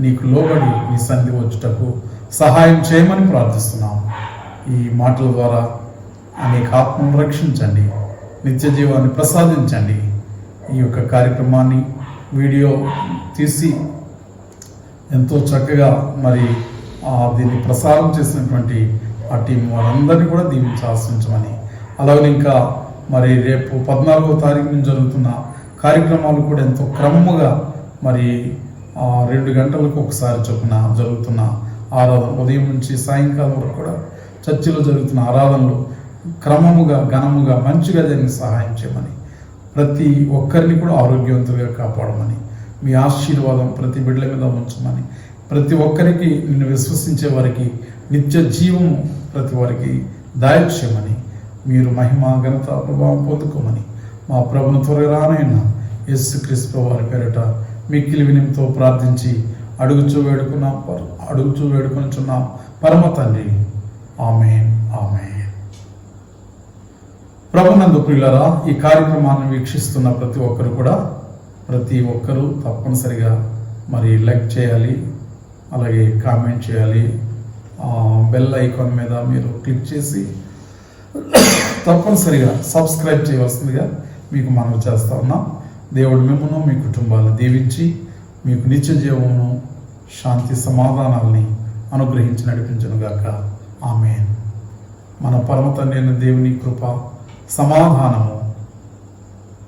నీకు లోబడి నీ సన్నిధి వచ్చుటకు సహాయం చేయమని ప్రార్థిస్తున్నాం. ఈ మాటల ద్వారా అనేక ఆత్మను రక్షించండి, నిత్య జీవాన్ని ప్రసాదించండి. ఈ యొక్క కార్యక్రమాన్ని వీడియో తీసి ఎంతో చక్కగా మరి దీన్ని ప్రసారం చేసినటువంటి ఆ టీం వారందరినీ కూడా దీవించి ఆశించమని, అలాగే ఇంకా మరి రేపు 14వ తారీఖు నుంచి జరుగుతున్న కార్యక్రమాలు కూడా ఎంతో క్రమముగా మరి 2 గంటలకు ఒకసారి చొప్పున జరుగుతున్న ఆరాధన, ఉదయం నుంచి సాయంకాలం వరకు కూడా చర్చిలో జరుగుతున్న ఆరాధనలు క్రమముగా, ఘనముగా, మంచిగా జరిగిన సహాయం చేయమని, ప్రతి ఒక్కరిని కూడా ఆరోగ్యవంతులుగా కాపాడమని, మీ ఆశీర్వాదం ప్రతి బిడ్డల మీద ఉంచమని, ప్రతి ఒక్కరికి నిన్ను విశ్వసించే వారికి నిత్య జీవము ప్రతి వారికి దయచేయమని, మీరు మహిమ, ఘనత, ప్రభావం పొందుకోమని మా ప్రభుని త్వరగా రానైనా యేసుక్రీస్తు వారి పేరిట మిక్కిలి వినయంతో ప్రార్థించి అడుగుచూ వేడుకొనుచున్నాం పరమ తండ్రి. ఆమేన్, ఆమేన్. ప్రభునందు ప్రియులారా, ఈ కార్యక్రమాన్ని వీక్షిస్తున్న ప్రతి ఒక్కరూ తప్పనిసరిగా మరి లైక్ చేయాలి, అలాగే కామెంట్ చేయాలి. బెల్ ఐకాన్ మీద మీరు క్లిక్ చేసి తప్పనిసరిగా సబ్స్క్రైబ్ చేయవలసిందిగా మీకు మనవి చేస్తా ఉన్నాం. దేవుడు మిమ్మల్ని, మీ కుటుంబాలను దీవించి మీకు నిత్య జీవమును, శాంతి, సమాధానాల్ని అనుగ్రహించి నడిపించునుగాక. ఆమేన్. మన పరమ తండ్రి అయిన దేవుని కృప, సమాధానము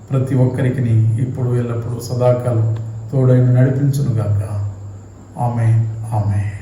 ప్రతి ఒక్కరికి ఇప్పుడు ఎల్లప్పుడూ సదాకాలం తోడైన నడిపించునుగాక. ఆమేన్, ఆమేన్.